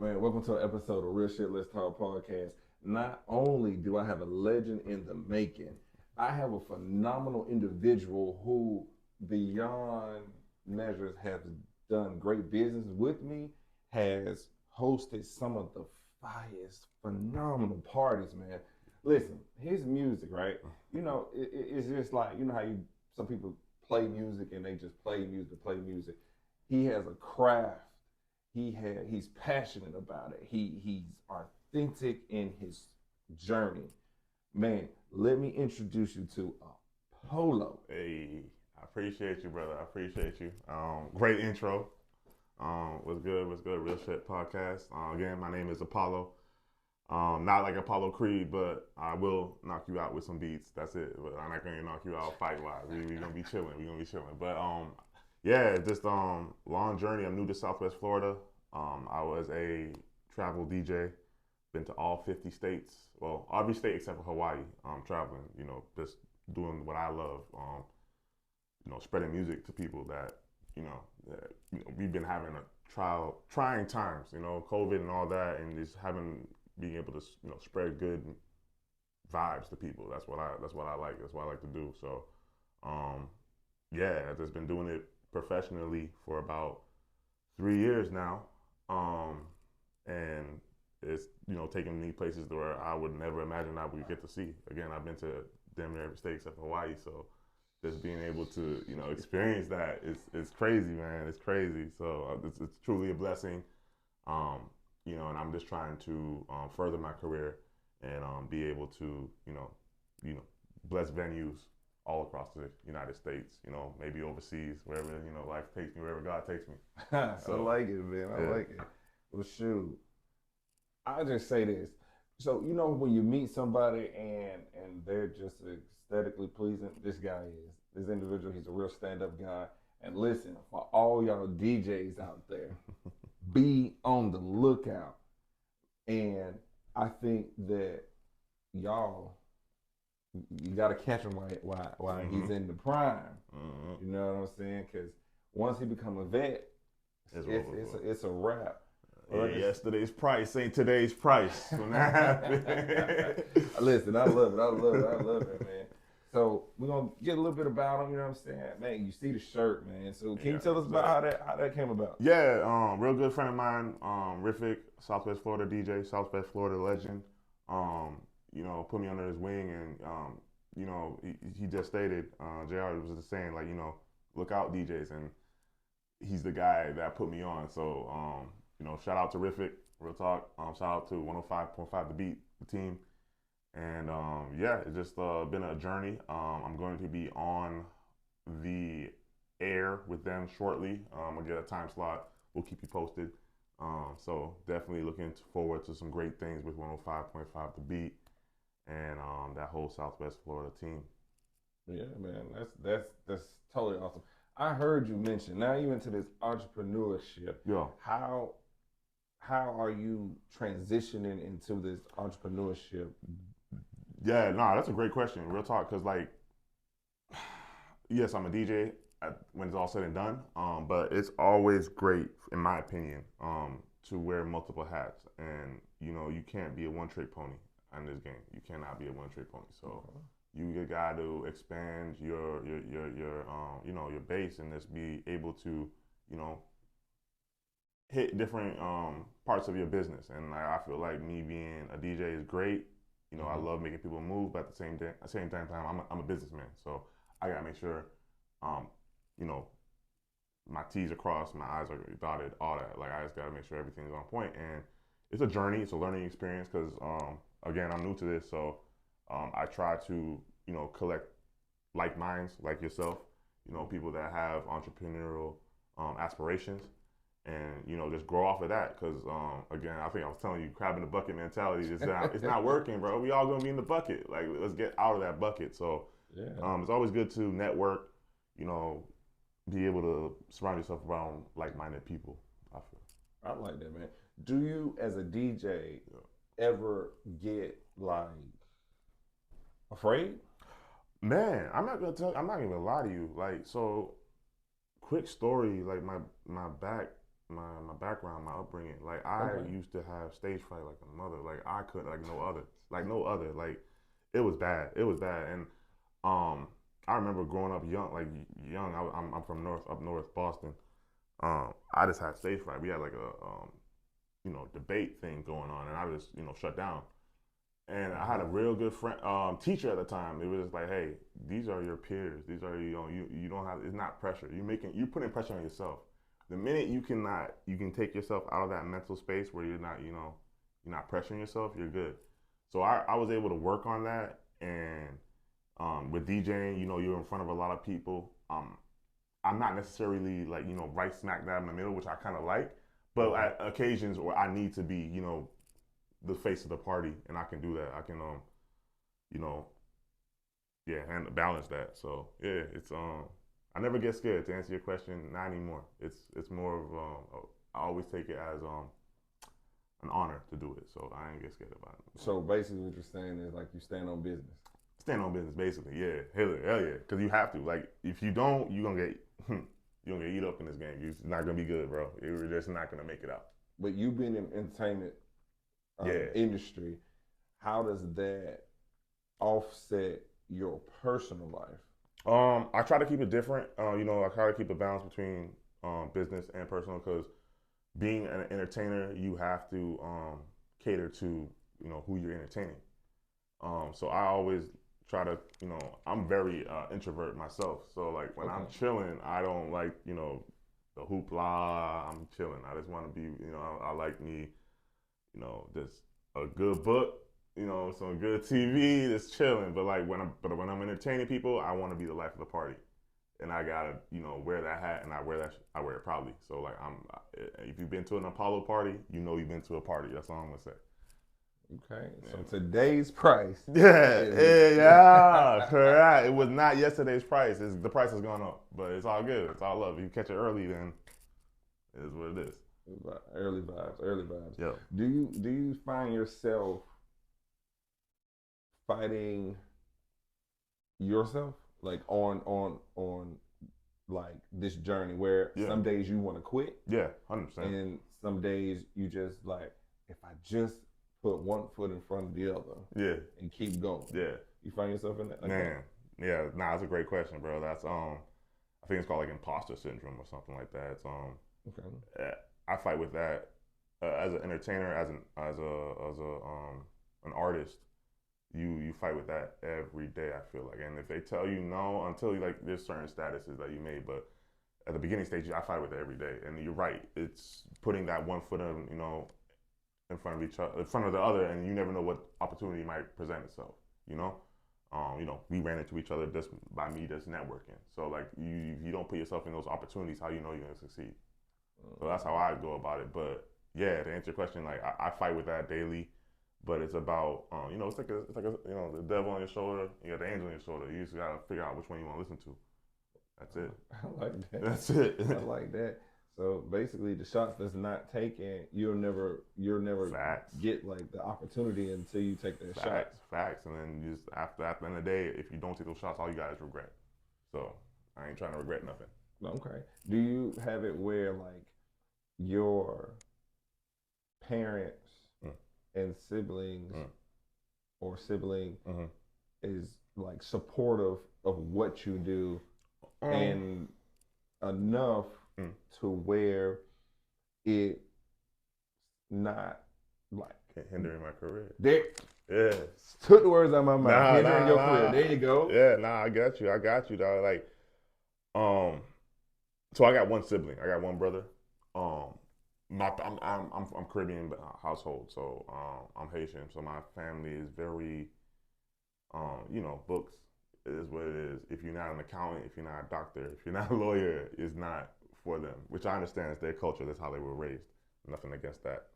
Man, welcome to an episode of Real Shit Let's Talk podcast. Not only do I have a legend in the making, I have a phenomenal individual who, beyond measures, has done great business with me, has hosted some of the finest, phenomenal parties, man. Listen, his music, right? It's just like, how some people play music and they just play music, play music. He has a craft. He's passionate about it. He's authentic in his journey. Man, let me introduce you to Apollo. Hey, I appreciate you, brother. I appreciate you. Great intro. Was good. Real Shit podcast. Again, my name is Apollo. Not like Apollo Creed, but I will knock you out with some beats. That's it. But I'm not gonna knock you out fight wise. We're gonna be chilling. But yeah, just long journey. I'm new to Southwest Florida. I was a travel DJ. Been to all 50 states. Well, every state except for Hawaii. Traveling. Just doing what I love. Spreading music to people that we've been having trying times. COVID and all that, and just being able to spread good vibes to people. That's what I like. That's what I like to do. So, yeah, I've just been doing it professionally for about 3 years now, and it's taking me places where I would never imagine I would get to see. Again, I've been to damn near every state except Hawaii, so just being able to experience that is crazy, man. It's crazy. So it's truly a blessing, and I'm just trying to further my career and be able to bless venues all across the United States, maybe overseas, wherever, life takes me, wherever God takes me. So I like it, man. I like it. Well, shoot, I'll just say this. So, when you meet somebody and they're just aesthetically pleasing, this individual, he's a real stand-up guy. And listen, for all y'all DJs out there, be on the lookout. And I think that y'all, you got to catch him while he's in the prime. You know what I'm saying? Because once he become a vet, it's a wrap. Yeah, yesterday's price ain't today's price. When that happens. Listen, I love it, man. So we're gonna get a little bit about him. You know what I'm saying, man? You see the shirt, man. So can you tell us about how that came about? Yeah, real good friend of mine, Riffic, Southwest Florida DJ, Southwest Florida legend. Put me under his wing, and he just stated, Jr. was just saying, like, look out DJs, and he's the guy that put me on. So shout out to Riffic, real talk. Shout out to 105.5 The Beat, the team. And yeah, it's just been a journey. I'm going to be on the air with them shortly. I'll get a time slot. We'll keep you posted. So definitely looking forward to some great things with 105.5 The Beat and that whole Southwest Florida team. Yeah, man, that's totally awesome. I heard you mention, now you into this entrepreneurship. Yeah. How are you transitioning into this entrepreneurship? Yeah, that's a great question. Real talk, because yes, I'm a DJ when it's all said and done, but it's always great, in my opinion, to wear multiple hats. And, you can't be a one-trick pony in this game. You cannot be a one-trick pony. So you got to expand your base and just be able to, hit different parts of your business. And I feel like me being a DJ is great. I love making people move, but at the same time, I'm a businessman. So I gotta make sure, my T's are crossed, my I's are dotted, all that. Like, I just gotta make sure everything's on point. And it's a journey, it's a learning experience, because again, I'm new to this. So I try to, collect like minds, like yourself, people that have entrepreneurial aspirations. And just grow off of that, because again, I think I was telling you, crab in the bucket mentality it's not working, bro. We all gonna be in the bucket. Like, let's get out of that bucket. So yeah, it's always good to network. Be able to surround yourself around like-minded people. I feel. I like that, man. Do you, as a DJ, ever get like afraid? Man, I'm not gonna lie to you. Like, so quick story. Like, my my background, my upbringing. Like I used to have stage fright like a mother. Like I couldn't like no other. Like no other. Like it was bad. It was bad. And I remember growing up young. Like young. I'm from up north Boston. I just had stage fright. We had like a debate thing going on, and I was shut down. And I had a real good friend, teacher at the time. It was just like, hey, these are your peers. These are you don't have. It's not pressure. You're putting pressure on yourself. The minute you can take yourself out of that mental space where you're not pressuring yourself. You're good. So I was able to work on that, and with DJing, you're in front of a lot of people. I'm not necessarily like right smack dab in the middle, which I kind of like, but at occasions where I need to be, the face of the party, and I can do that. I can, you know, and balance that. So yeah, it's I never get scared. To answer your question, not anymore. It's more of I always take it as an honor to do it. So I ain't get scared about it. So basically, what you're saying is like you stand on business. Stand on business, basically. Yeah, hell yeah, because you have to. Like if you don't, you're gonna get eat up in this game. It's not gonna be good, bro. You're just not gonna make it out. But you've been in entertainment industry. How does that offset your personal life? I try to keep it different. I try to keep a balance between business and personal, because being an entertainer, you have to cater to who you're entertaining. So I always try to I'm very introvert myself. So like when I'm chilling, I don't like the hoopla. I'm chilling. I just want to be I like me just a good book. Some good TV, just chilling. But when I'm entertaining people, I want to be the life of the party, and I gotta wear that hat, and I wear it proudly. So like if you've been to an Apollo party, you've been to a party. That's all I'm gonna say. Okay, so today's price. Yeah, correct. It was not yesterday's price. The price has gone up, but it's all good. It's all love. If you catch it early, then it is what it is. Early vibes. Yeah. Do you find yourself fighting yourself like on like this journey where some days you want to quit? Yeah, 100%. And some days you just like, if I just put one foot in front of the other, and keep going. Yeah, you find yourself in that? Like Man, yeah, that's a great question, bro. That's I think it's called like imposter syndrome or something like that. It's I fight with that as an entertainer, as an artist. You fight with that every day. I feel like, and if they tell you no, until there's certain statuses that you made, but at the beginning stage, I fight with it every day. And you're right, it's putting that one foot in front of each other, in front of the other, and you never know what opportunity might present itself. We ran into each other just by me just networking. So like you don't put yourself in those opportunities, how you know you're gonna succeed. So that's how I go about it. But yeah, to answer your question, like I fight with that daily. But it's about it's like the devil on your shoulder, you got the angel on your shoulder. You just gotta figure out which one you want to listen to. That's it. I like that. That's it. I like that. So basically, the shots that's not taken, you'll never Facts. get like the opportunity until you take that shot. Facts. And then you just after the end of the day, if you don't take those shots, all you got is regret. So I ain't trying to regret nothing. Okay. Do you have it where like your parents and siblings or sibling is like supportive of what you do and enough to where it not like hindering my career? Yeah. Took the words out of my mouth. Hindering your career. There you go. Yeah, I got you, dog. Like, so I got one sibling. I got one brother. I'm Caribbean household, so I'm Haitian. So my family is very, books is what it is. If you're not an accountant, if you're not a doctor, if you're not a lawyer, it's not for them. Which I understand is their culture. That's how they were raised. Nothing against that.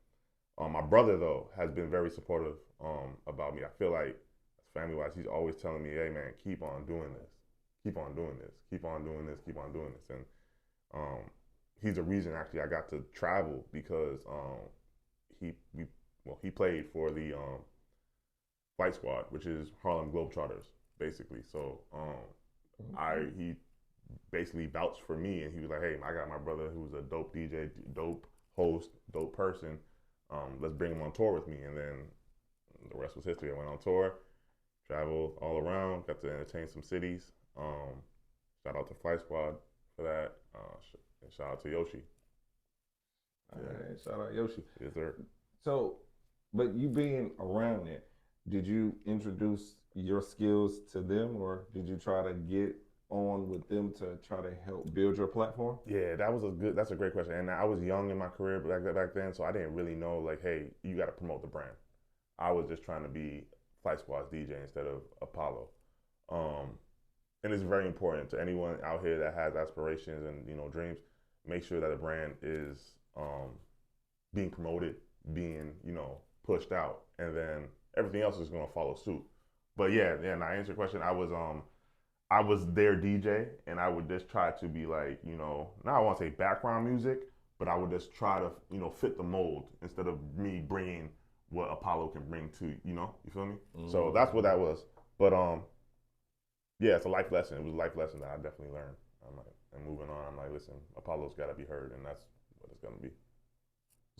My brother though has been very supportive about me. I feel like family-wise, he's always telling me, "Hey man, keep on doing this. Keep on doing this. Keep on doing this. Keep on doing this." And he's the reason actually I got to travel, because he played for the Flight Squad, which is Harlem Globetrotters, basically. So he basically vouched for me, and he was like, "Hey, I got my brother who's a dope DJ, dope host, dope person. Let's bring him on tour with me." And then the rest was history. I went on tour, traveled all around, got to entertain some cities. Shout out to Flight Squad for that. And shout out to Yoshi. All right, shout out Yoshi. Yes, sir. So, but you being around it, did you introduce your skills to them, or did you try to get on with them to try to help build your platform? Yeah, that's a great question. And I was young in my career back then, so I didn't really know like, hey, you got to promote the brand. I was just trying to be Flight Squad's DJ instead of Apollo. And it's very important to anyone out here that has aspirations and dreams. Make sure that the brand is being promoted, being pushed out, and then everything else is going to follow suit. But yeah. And I answer your question. I was their DJ, and I would just try to be like, now I want to say background music, but I would just try to, fit the mold instead of me bringing what Apollo can bring to, you feel me? Mm-hmm. So that's what that was. But yeah, it's a life lesson. It was a life lesson that I definitely learned. And moving on, I'm like, listen, Apollo's got to be heard, and that's what it's gonna be.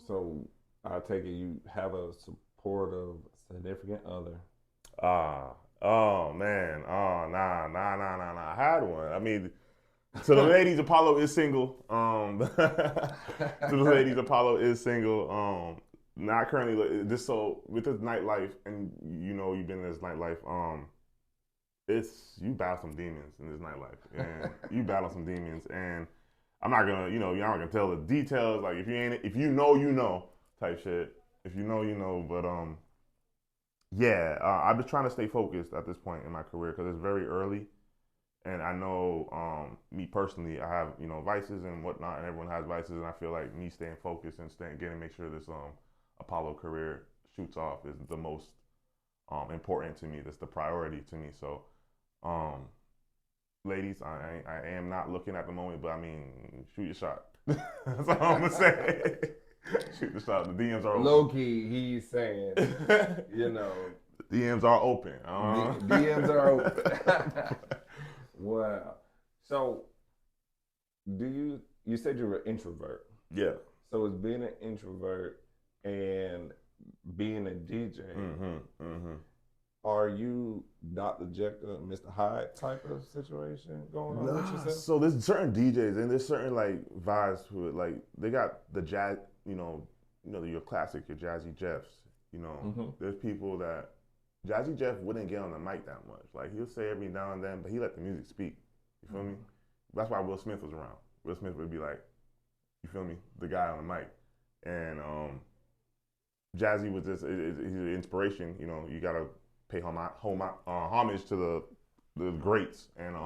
So I take it you have a supportive significant other. Oh man. Oh nah. I had one. I mean, to the ladies, Apollo is single. To the ladies, Apollo is single. Not currently. This so with this nightlife, and you've been in this nightlife. You battle some demons in this nightlife, and you battle some demons, and I'm not gonna, you're not gonna tell the details. Like if you know type shit. If you know, but yeah, I've been trying to stay focused at this point in my career because it's very early, and I know me personally, I have vices and whatnot, and everyone has vices, and I feel like me staying focused and make sure this Apollo career shoots off is the most important to me. That's the priority to me. So, ladies, I am not looking at the moment, but I mean, shoot your shot. That's all I'm gonna say. Shoot the shot. The DMs are open. Low key, he's saying, DMs are open. DMs are open. Wow. So, you said you're an introvert. Yeah. So it's being an introvert and being a DJ. Are you Dr. Jekyll and Mr. Hyde type of situation going on with yourself? So there's certain DJs and there's certain like vibes to it. Like they got the jazz, your classic, your Jazzy Jeffs. There's people that Jazzy Jeff wouldn't get on the mic that much. Like he'll say every now and then, but he let the music speak. You feel me? That's why Will Smith was around. Will Smith would be like, you feel me, the guy on the mic, and Jazzy was just he's an inspiration. You gotta pay homage to the greats, and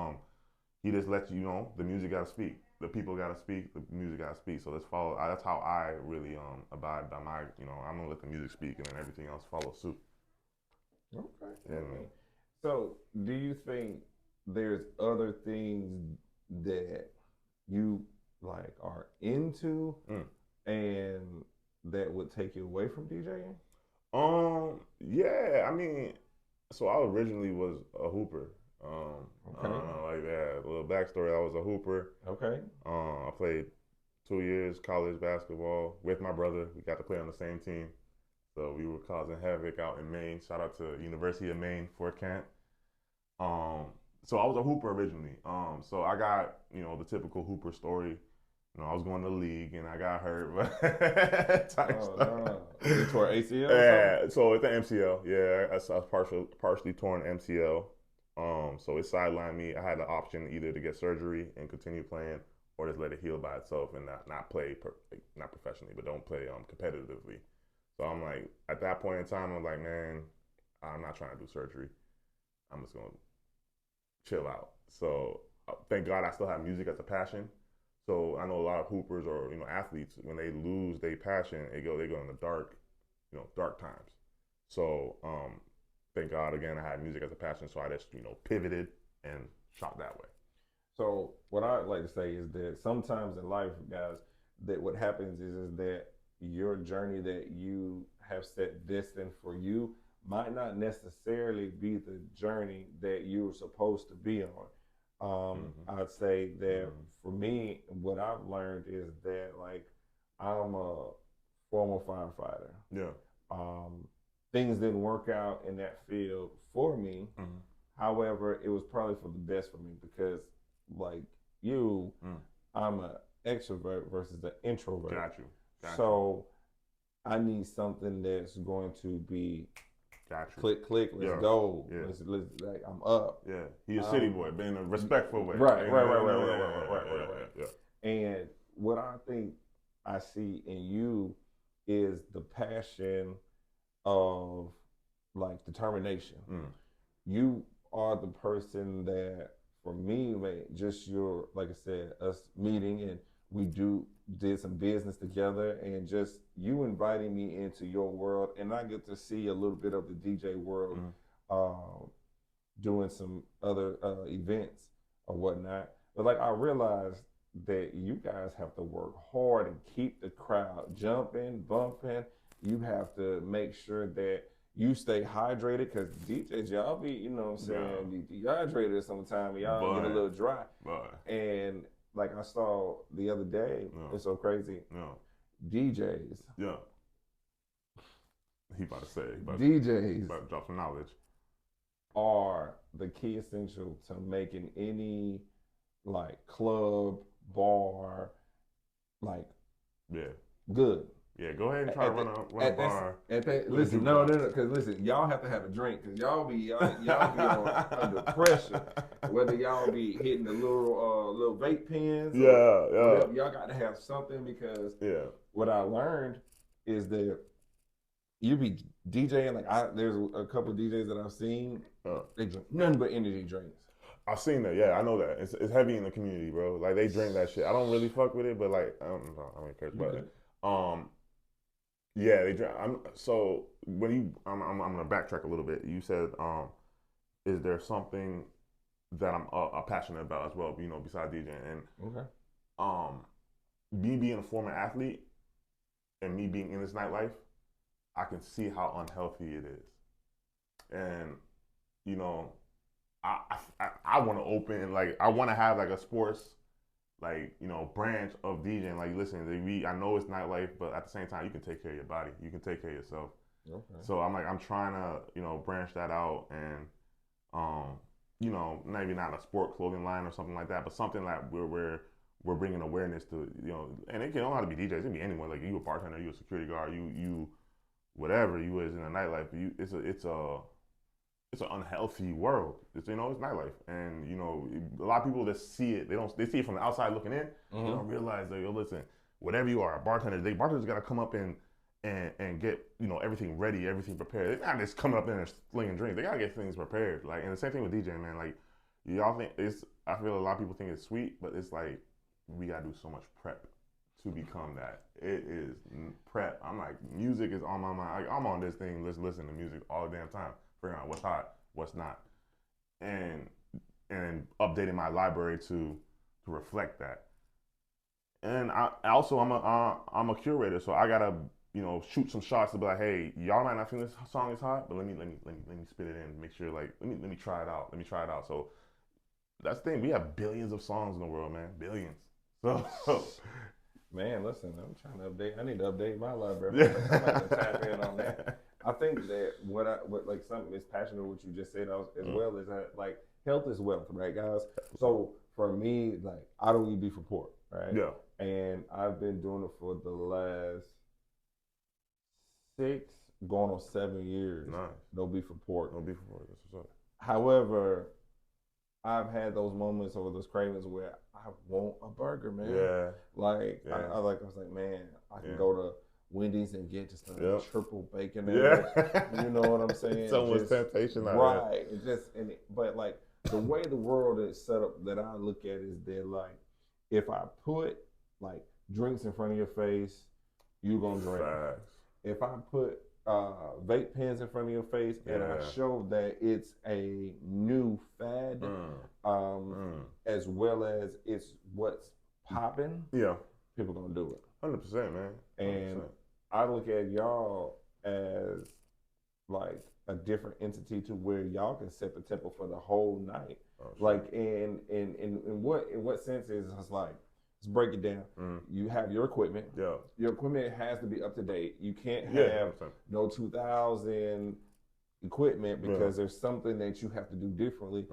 he just lets you know the music gotta speak, the people gotta speak, the music gotta speak. So let's follow. That's how I really abide by my. I'm gonna let the music speak, and then everything else follows suit. Okay. Yeah. So, do you think there's other things that you like are into, and that would take you away from DJing? Yeah. I mean, so I originally was a hooper. Okay. Like that. A little backstory. I was a hooper. Okay. I played 2 years college basketball with my brother. We got to play on the same team. So we were causing havoc out in Maine. Shout out to University of Maine, Fort Kent. So I was a hooper originally. So I got, the typical hooper story. I was going to the league and I got hurt. No. You tore ACL? Yeah, so at the MCL, I was partially torn MCL. So it sidelined me. I had the option either to get surgery and continue playing, or just let it heal by itself and not play, not professionally, but don't play competitively. So I'm like, at that point in time, I'm like, man, I'm not trying to do surgery. I'm just gonna chill out. So thank God I still have music as a passion. So I know a lot of hoopers or athletes, when they lose their passion, they go in the dark times. So thank God again I had music as a passion, so I just pivoted and shot that way. So what I'd like to say is that sometimes in life, guys, that what happens is that your journey that you have set destined for you might not necessarily be the journey that you were supposed to be I'd say that for me, what I've learned is that like I'm a former firefighter. Yeah. Things didn't work out in that field for me. However, it was probably for the best for me because, like you, I'm an extrovert versus an introvert. Got you. So I need something that's going to be click, let's go. Yeah. Let's like I'm up. Yeah. He's a city boy, but in a respectful way. Right. Yeah. And what I think I see in you is the passion of like determination. You are the person that, for me, man, just your, like I said, us meeting and we did some business together, and just you inviting me into your world, and I get to see a little bit of the DJ world, doing some other events or whatnot. But like I realized that you guys have to work hard and keep the crowd jumping, bumping. You have to make sure that you stay hydrated, because DJs, y'all be, you know what I'm saying, be dehydrated sometimes. Y'all get a little dry. And like I saw the other day, it's so crazy. DJs. Yeah. He about to say. DJs. About to drop some knowledge. Are the key essential to making any like club, bar, like good. Yeah, go ahead and try to run a bar. Listen, no, because listen, y'all have to have a drink, because y'all be under pressure. Whether y'all be hitting the little vape pens, whatever, y'all got to have something, because what I learned is that you be DJing, like there's a couple of DJs that I've seen, they drink nothing but energy drinks. I've seen that. Yeah, I know that. It's heavy in the community, bro. Like they drink that shit. I don't really fuck with it, but like I don't care. But yeah, they drink. So when I'm gonna backtrack a little bit. You said, is there something that I'm passionate about as well? You know, besides DJing, and me being a former athlete and me being in this nightlife, I can see how unhealthy it is, and you know, I want to open, like I want to have like a sports, like, you know, branch of DJing. Like, listen, I know it's nightlife, but at the same time, you can take care of your body, you can take care of yourself. So I'm trying to, you know, branch that out, and you know, maybe not a sport clothing line or something like that, but something like we're bringing awareness to, you know, and it don't have to be DJs, it can be anyone. Like you a bartender, you a security guard, you whatever you is in the nightlife. It's an unhealthy world. You know, it's nightlife, and you know, a lot of people that see it, they see it from the outside looking in. They don't realize that, yo, listen, whatever you are, a bartender, bartenders got to come up and get, you know, everything ready, everything prepared. They're not just coming up in and slinging drinks. They gotta get things prepared. Like, and the same thing with DJing, man. Like, y'all think I feel a lot of people think it's sweet, but it's like we gotta do so much prep to become that. It is prep. I'm like, music is on my mind. Like, I'm on this thing, listening to music all the damn time, figuring out what's hot, what's not, and updating my library to reflect that. And I'm a curator, so I gotta, you know, shoot some shots to be like, hey, y'all might not think this song is hot, but let me spit it in, make sure, like, let me try it out. So that's the thing. We have billions of songs in the world, man, billions. So man, listen, I'm trying to update. I need to update my library. I'm going to tap in on that. I think that what like something is passionate what you just said as well is that, like, health is wealth, right, guys? So for me, like, I don't eat beef or pork, right? Yeah. And I've been doing it for the last 6, going on 7 years. Nice. No beef or pork. No beef or pork. That's what's up. However, I've had those moments or those cravings where I want a burger, man. Yeah. Like, yeah. I was like, man, I can go to Wendy's and get just a triple bacon. You know what I'm saying? So much temptation out right. But like the way the world is set up, that I look at is that, like, if I put like drinks in front of your face, you're gonna drink. Facts. If I put vape pens in front of your face and I show that it's a new fad, as well as it's what's popping, people gonna do it. 100%, man. 100%. And I look at y'all as like a different entity, to where y'all can set the tempo for the whole night. Oh, shit. Like in what sense is it's like, let's break it down. You have your equipment. Yeah. Your equipment has to be up to date. You can't Yeah, have 100%. no 2000 equipment because there's something that you have to do differently.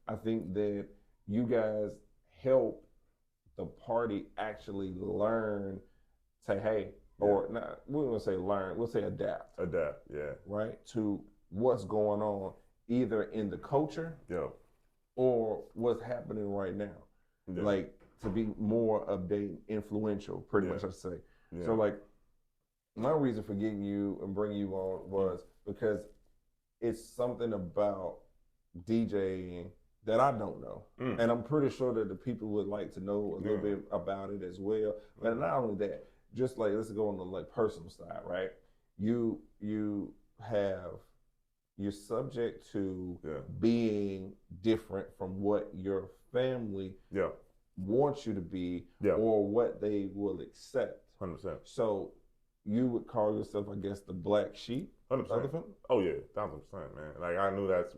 I think that you guys help the party actually learn, say, hey, or not, we won't say learn, we'll say adapt. Adapt, yeah. Right? To what's going on either in the culture Yeah. or what's happening right now. Yeah. Like to be more updated, influential, pretty much I say. Yeah. So like my reason for getting you and bringing you on was because it's something about DJing that I don't know. And I'm pretty sure that the people would like to know a little bit about it as well. But not only that, just like let's go on the like personal side, right? You're subject to being different from what your family wants you to be or what they will accept. 100%. So you would call yourself, I guess, the black sheep. 100%. Oh yeah, 1000%, man. Like I knew that's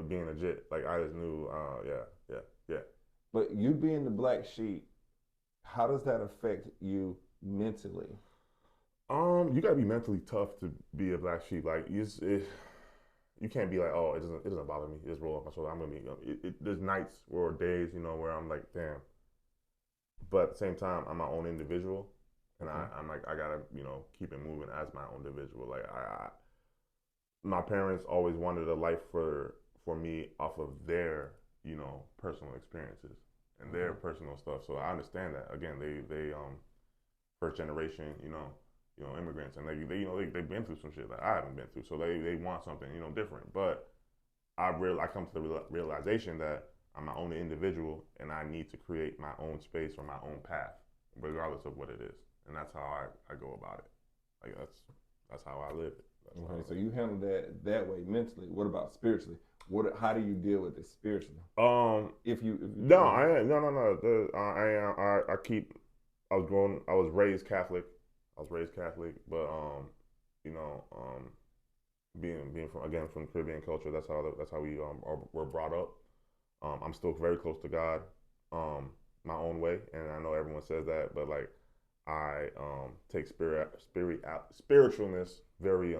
being legit. Like I just knew, yeah. But you being the black sheep, how does that affect you mentally? You gotta be mentally tough to be a black sheep. Like you can't be like, oh, it doesn't bother me. Just roll off my shoulder. I'm gonna be. There's nights or days, where I'm like, damn. But at the same time, I'm my own individual, and I'm like, I gotta, keep it moving as my own individual. Like my parents always wanted a life for me off of their, personal experiences and their personal stuff. So I understand that. Again, they first generation, immigrants, and they've been through some shit that I haven't been through. So they want something, different. But I come to the realization that I'm my own individual, and I need to create my own space or my own path, regardless of what it is. And that's how I go about it. Like that's how I live it. Okay, so you handle that way mentally. What about spiritually? How do you deal with it spiritually? If you no. I was raised Catholic. But being from Caribbean culture, that's how we were brought up. I'm still very close to God, my own way, and I know everyone says that, but like I take spiritualness very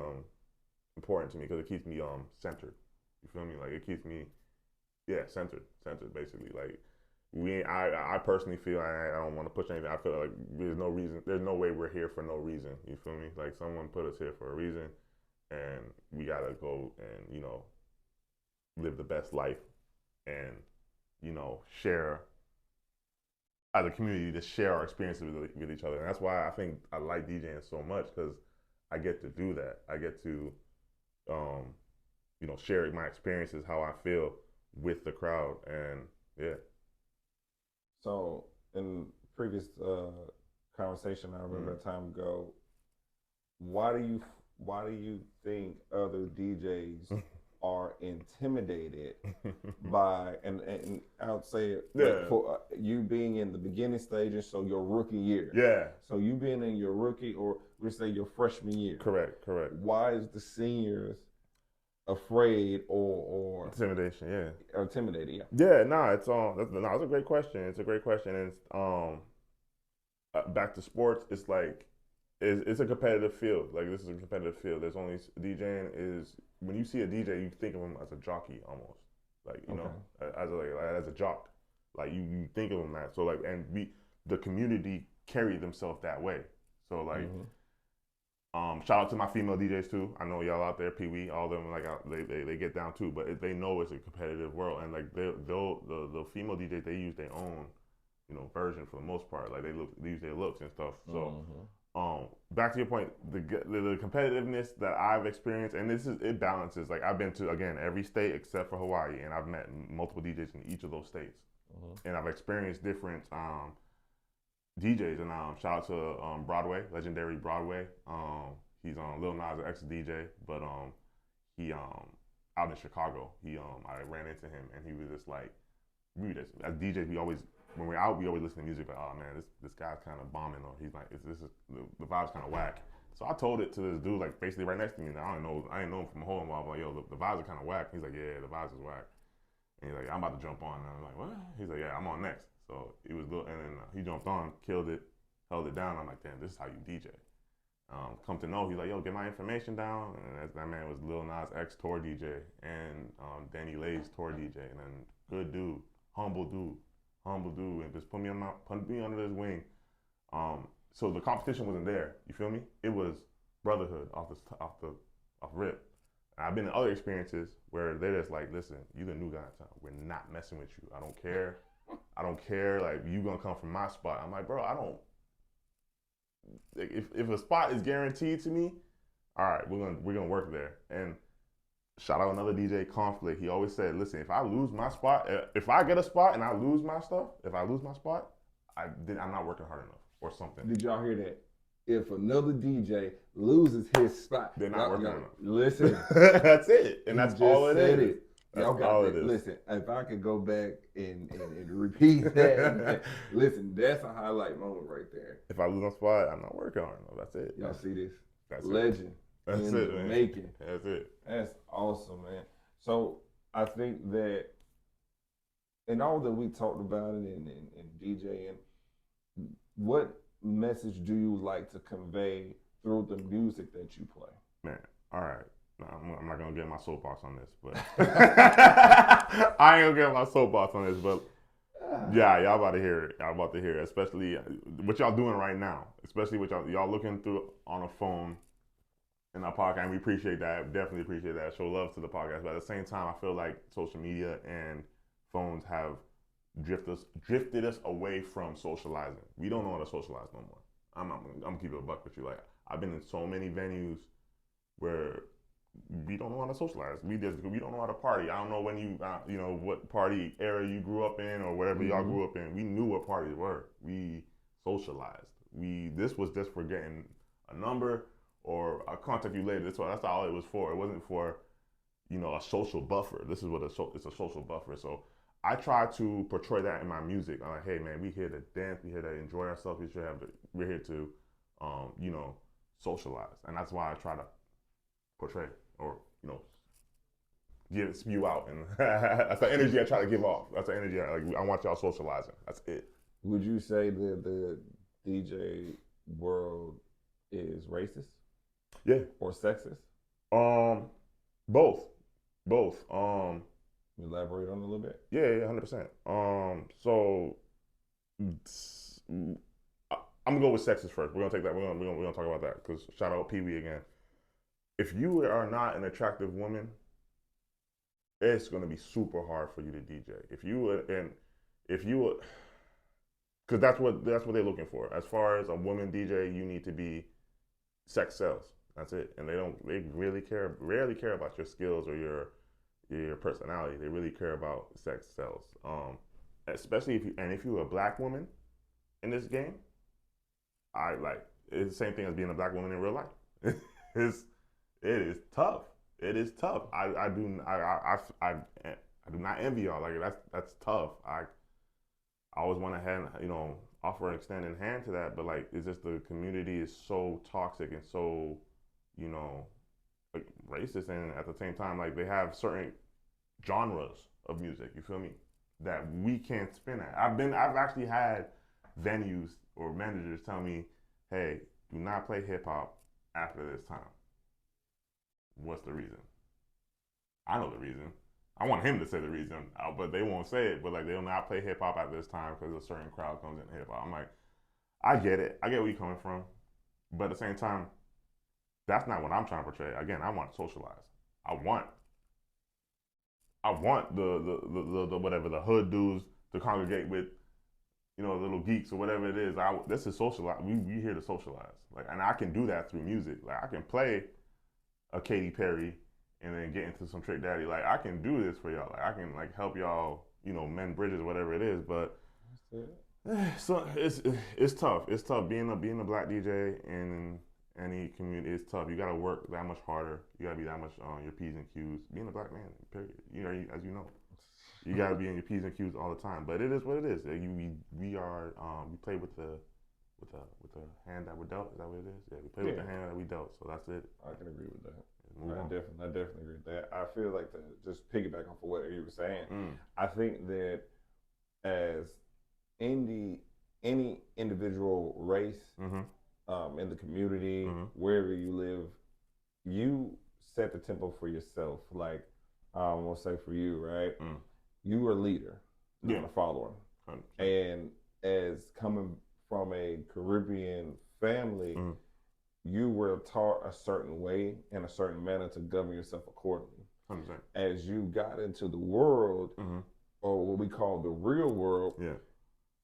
important to me because it keeps me centered. You feel me? Like it keeps me centered basically. Like I personally feel I don't want to push anything. I feel like there's no way we're here for no reason. You feel me? Like someone put us here for a reason, and we gotta go and live the best life, and share as a community to share our experiences with each other. And that's why I think I like DJing so much because I get to do that. I get to share my experiences, how I feel with the crowd, and yeah. So in previous conversation, I remember a time ago. Why do you think other DJs are intimidated by and I would say like for you being in the beginning stages, so your rookie year. Yeah. So you being in your rookie or we say your freshman year. Correct. Why is the seniors afraid or intimidation? Yeah. Or intimidated? Yeah. Yeah. No, it's a great question. It's a great question, and it's back to sports. It's like it's a competitive field. Like this is a competitive field. There's only DJing is when you see a DJ, you think of him as a jockey almost, like as a jock. Like you think of him that. So like, and the community carry themselves that way. So like, shout out to my female DJs too. I know y'all out there, Pee Wee, all of them like they get down too. But they know it's a competitive world, and like the female DJs, they use their own version for the most part. Like they use their looks and stuff. So. Back to your point, the competitiveness that I've experienced, and it balances. Like I've been to every state except for Hawaii, and I've met multiple DJs in each of those states, and I've experienced different DJs. And shout out to Broadway, legendary Broadway. He's on Lil Nas X DJ, but he out in Chicago. I ran into him, and he was just like, as DJs, when we're out, we always listen to music, like, oh man, this guy's kind of bombing, or he's like, the vibe's kind of whack. So I told it to this dude, like basically right next to me. Now I didn't know him from a hole in the wall, but yo, the vibes are kind of whack. He's like, yeah, the vibes is whack. And he's like, I'm about to jump on. And I'm like, what? He's like, yeah, I'm on next. So he was and then he jumped on, killed it, held it down. I'm like, damn, this is how you DJ. Come to know, he's like, yo, get my information down. And that man was Lil Nas X tour DJ and Danny Lay's tour DJ. And then good dude, humble dude, and just put me under his wing. So the competition wasn't there. You feel me? It was brotherhood off rip. And I've been in other experiences where they're just like, listen, you the new guy in town. We're not messing with you. I don't care. Like, you gonna come from my spot. I'm like, bro, I don't. Like, if a spot is guaranteed to me, all right, we're gonna work there. And shout out another DJ, Conflict. He always said, listen, if I lose my spot, if I get a spot and I lose my stuff, if I lose my spot, I'm not working hard enough or something. Did y'all hear that? If another DJ loses his spot, they're not working enough. Listen, that's it, and that's all it is. It. Y'all got all it is. Listen, if I could go back and repeat that, listen, that's a highlight moment right there. If I lose my spot, I'm not working hard enough. That's it. Y'all see this? That's legend. That's in it, the man. making. That's it. That's awesome, man. So I think that in all that we talked about it in DJing, what message do you like to convey through the music that you play? Man, all right. I'm not gonna get my soapbox on this, but I ain't gonna get my soapbox on this, but yeah, y'all about to hear it. Y'all about to hear it, especially what y'all doing right now, especially what y'all looking through on a phone in our podcast. And we appreciate that. Definitely appreciate that. Show love to the podcast, but at the same time, I feel like social media and phones have drifted us away from socializing. We don't know how to socialize no more. I'm keeping a buck with you. Like, I've been in so many venues where we don't know how to socialize. We don't know how to party. I don't know when you know what party era you grew up in or wherever y'all grew up in. We knew what parties were. We socialized. This was just for getting a number or I'll contact you later. That's all it was for. It wasn't for, a social buffer. This is what it's a social buffer. So I try to portray that in my music. I'm like, hey man, we here to dance. We here to enjoy ourselves. We're here to, socialize, and that's why I try to portray or spew out, and that's the energy I try to give off. That's the energy I want y'all socializing. That's it. Would you say that the DJ world is racist? Yeah. Or sexist? Both. Elaborate on it a little bit. Yeah, 100%. So I'm gonna go with sexist first. We're gonna take that. We're gonna talk about that because shout out Pee Wee again. If you are not an attractive woman, it's gonna be super hard for you to DJ. Because that's what they're looking for. As far as a woman DJ, you need to be sex sells. That's it. And they rarely care about your skills or your personality. They really care about sex sells. Especially if you're a black woman in this game, it's the same thing as being a black woman in real life. It is tough. It is tough. I do not envy y'all. Like that's tough. I always want to offer an extended hand to that, but like it's just the community is so toxic and so like racist, and at the same time like they have certain genres of music. You feel me? That we can't spin at. I've actually had venues or managers tell me, hey, do not play hip hop after this time. What's the reason? I know the reason. I want him to say the reason, but they won't say it. But like, they'll not play hip hop at this time because a certain crowd comes into hip hop. I'm like, I get it. I get where you're coming from, but at the same time, that's not what I'm trying to portray. Again, I want to socialize. I want the whatever the hood dudes to congregate with, little geeks or whatever it is. This is socialize. We here to socialize. Like, and I can do that through music. Like, I can play a Katy Perry and then get into some Trick Daddy. Like, I can do this for y'all. Like, I can help y'all, mend bridges or whatever it is. But so it's tough. It's tough being a black DJ in any community. It's tough. You got to work that much harder. You got to be that much on your P's and Q's. Being a black man, period. As you know, you got to be in your P's and Q's all the time. But it is what it is. We play with the hand that we're dealt. Is that what it is? Yeah, we play with the hand that we dealt. So that's it. I can agree with that. Move on. I definitely agree with that. I feel like to just piggyback off of what you were saying, I think that as any individual race in the community, wherever you live, you set the tempo for yourself. Like we'll say for you, right? You are a leader, not a follower. 100%. And as coming from a Caribbean family, you were taught a certain way and a certain manner to govern yourself accordingly. 100%. As you got into the world, or what we call the real world,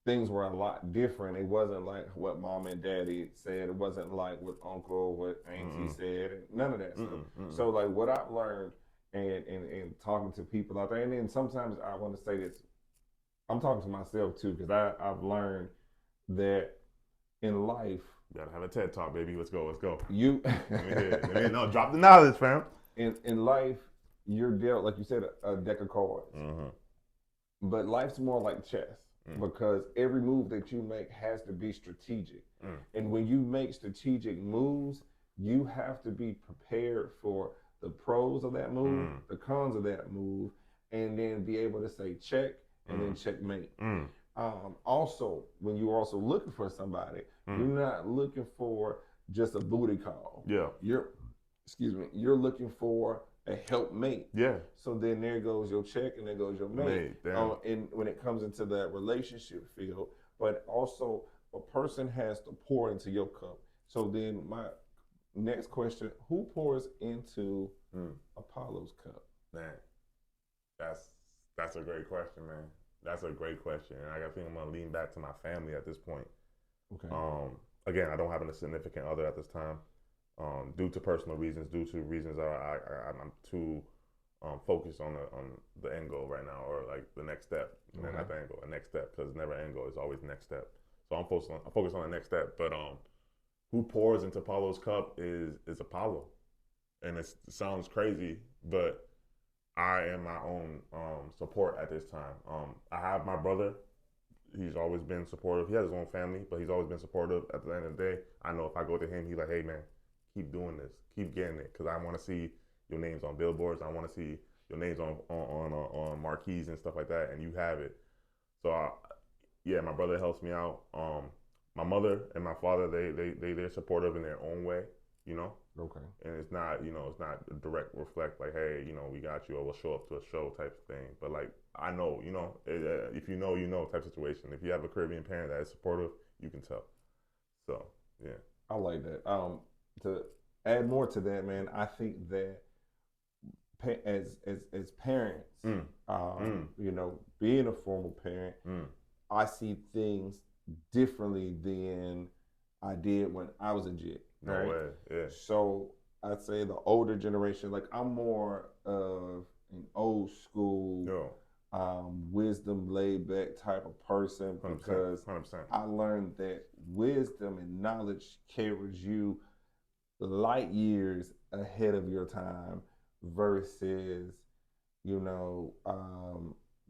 things were a lot different. It wasn't like what mom and daddy said. It wasn't like what uncle, what auntie said. None of that stuff. So like what I've learned and talking to people out there, and then sometimes I want to say this, I'm talking to myself too, because I've learned that in life, you gotta have a TED talk, baby. Let's go. You no, drop the knowledge, fam. In life, you're dealt, like you said, a deck of cards. But life's more like chess because every move that you make has to be strategic. And when you make strategic moves, you have to be prepared for the pros of that move, the cons of that move, and then be able to say check and then checkmate. Also, when you're also looking for somebody, you're not looking for just a booty call. You're looking for a helpmate. So then there goes your check and there goes your mate. And when it comes into that relationship field, but also a person has to pour into your cup. So then my next question, who pours into Apollo's cup? Man, that's a great question, man. That's a great question. And I think I'm gonna lean back to my family at this point. Okay. Again, I don't have a significant other at this time. Due to personal reasons, due to reasons I'm too focused on the end goal right now, or like the next step. Okay. Not the end goal, the next step, because never end goal, it's always the next step. So I'm focused on the next step. But who pours into Apollo's cup is Apollo, and it sounds crazy, but I am my own support at this time. I have my brother. He's always been supportive. He has his own family, but he's always been supportive. At the end of the day, I know if I go to him, he's like, hey, man, keep doing this. Keep getting it, because I want to see your names on billboards. I want to see your names on marquees and stuff like that, and you have it. So, my brother helps me out. My mother and my father, they're supportive in their own way, you know? Okay. And it's not a direct reflect like, hey, we got you, or we'll show up to a show type of thing. But like, I know, if you know type situation. If you have a Caribbean parent that is supportive, you can tell. So, yeah. I like that. To add more to that, man, I think that as parents, being a formal parent, I see things differently than I did when I was a jit. No way. Yeah. So I'd say the older generation, like I'm more of an old school, wisdom, laid back type of person, because 100%. I learned that wisdom and knowledge carries you light years ahead of your time versus,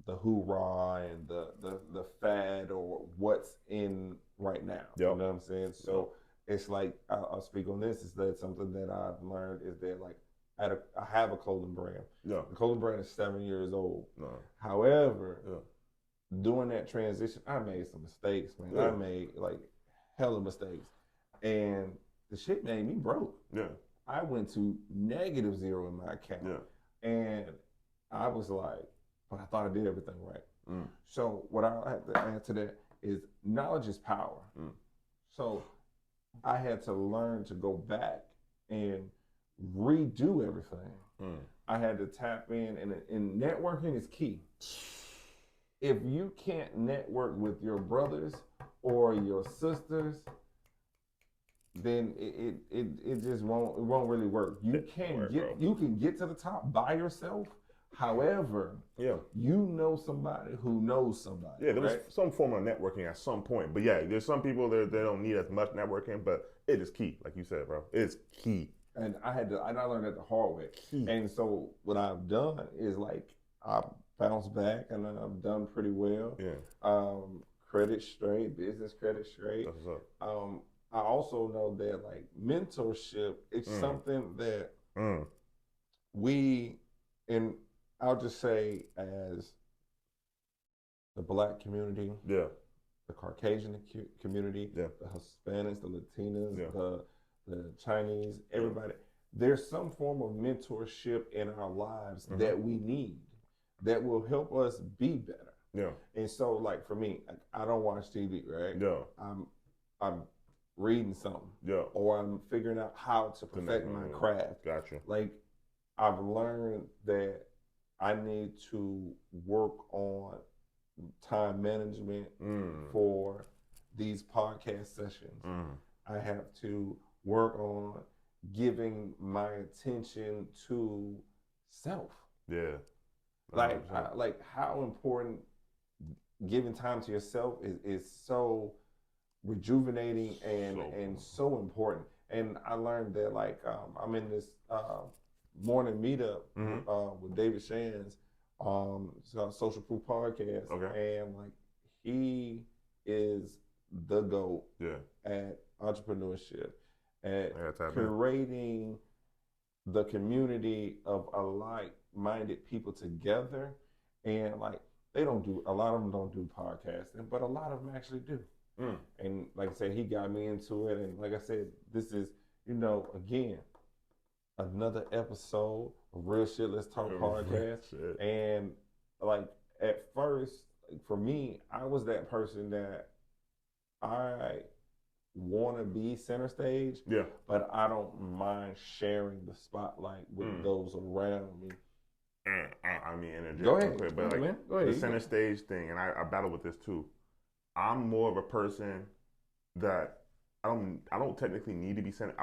the hoorah and the fad or what's in right now. Yep. You know what I'm saying? So it's like, I'll speak on this, is that something that I've learned is that like, I have a clothing brand. Yeah. The clothing brand is 7 years old. No. However, during that transition, I made some mistakes, man. Yeah. I made like hella mistakes. And the shit made me broke. Yeah. I went to -0 in my account. Yeah. And I was like, but I thought I did everything right. So what I have to add to that is knowledge is power. So I had to learn to go back and redo everything. I had to tap in, and networking is key. If you can't network with your brothers or your sisters, then it just won't really work. You can get to the top by yourself. However, you know somebody who knows somebody. Yeah, there was some form of networking at some point. But yeah, there's some people that they don't need as much networking, but it is key, like you said, bro. It's key. And I learned that the hard way. Key. And so what I've done is like I bounced back and I've done pretty well. Yeah. Credit straight, business credit straight. That's what's up. I also know that like mentorship is something that we, and I'll just say, as the Black community, Yeah. the Caucasian community, Yeah. the Hispanics, the Latinas, Yeah. the Chinese, everybody. There's some form of mentorship in our lives that we need that will help us be better. Yeah. And so, like for me, I don't watch TV, right? Yeah. I'm reading something, Yeah. or I'm figuring out how to perfect my craft. Gotcha. Like I've learned that I need to work on time management for these podcast sessions. I have to work on giving my attention to self. Yeah. Like how important giving time to yourself is so rejuvenating and so important. And I learned that I'm in this morning meetup with David Shands, Social Proof Podcast, and like he is the GOAT at entrepreneurship, at curating the community of like-minded people together, and like a lot of them don't do podcasting, but a lot of them actually do. And like I said, he got me into it, and like I said, this is again another episode of Real Shit Let's Talk podcast. And like at first, for me, I was that person that I want to be center stage, but I don't mind sharing the spotlight with those around me. I mean, go ahead, quick, but go ahead. The center stage thing, and I battle with this too. I'm more of a person that I don't technically need to be center.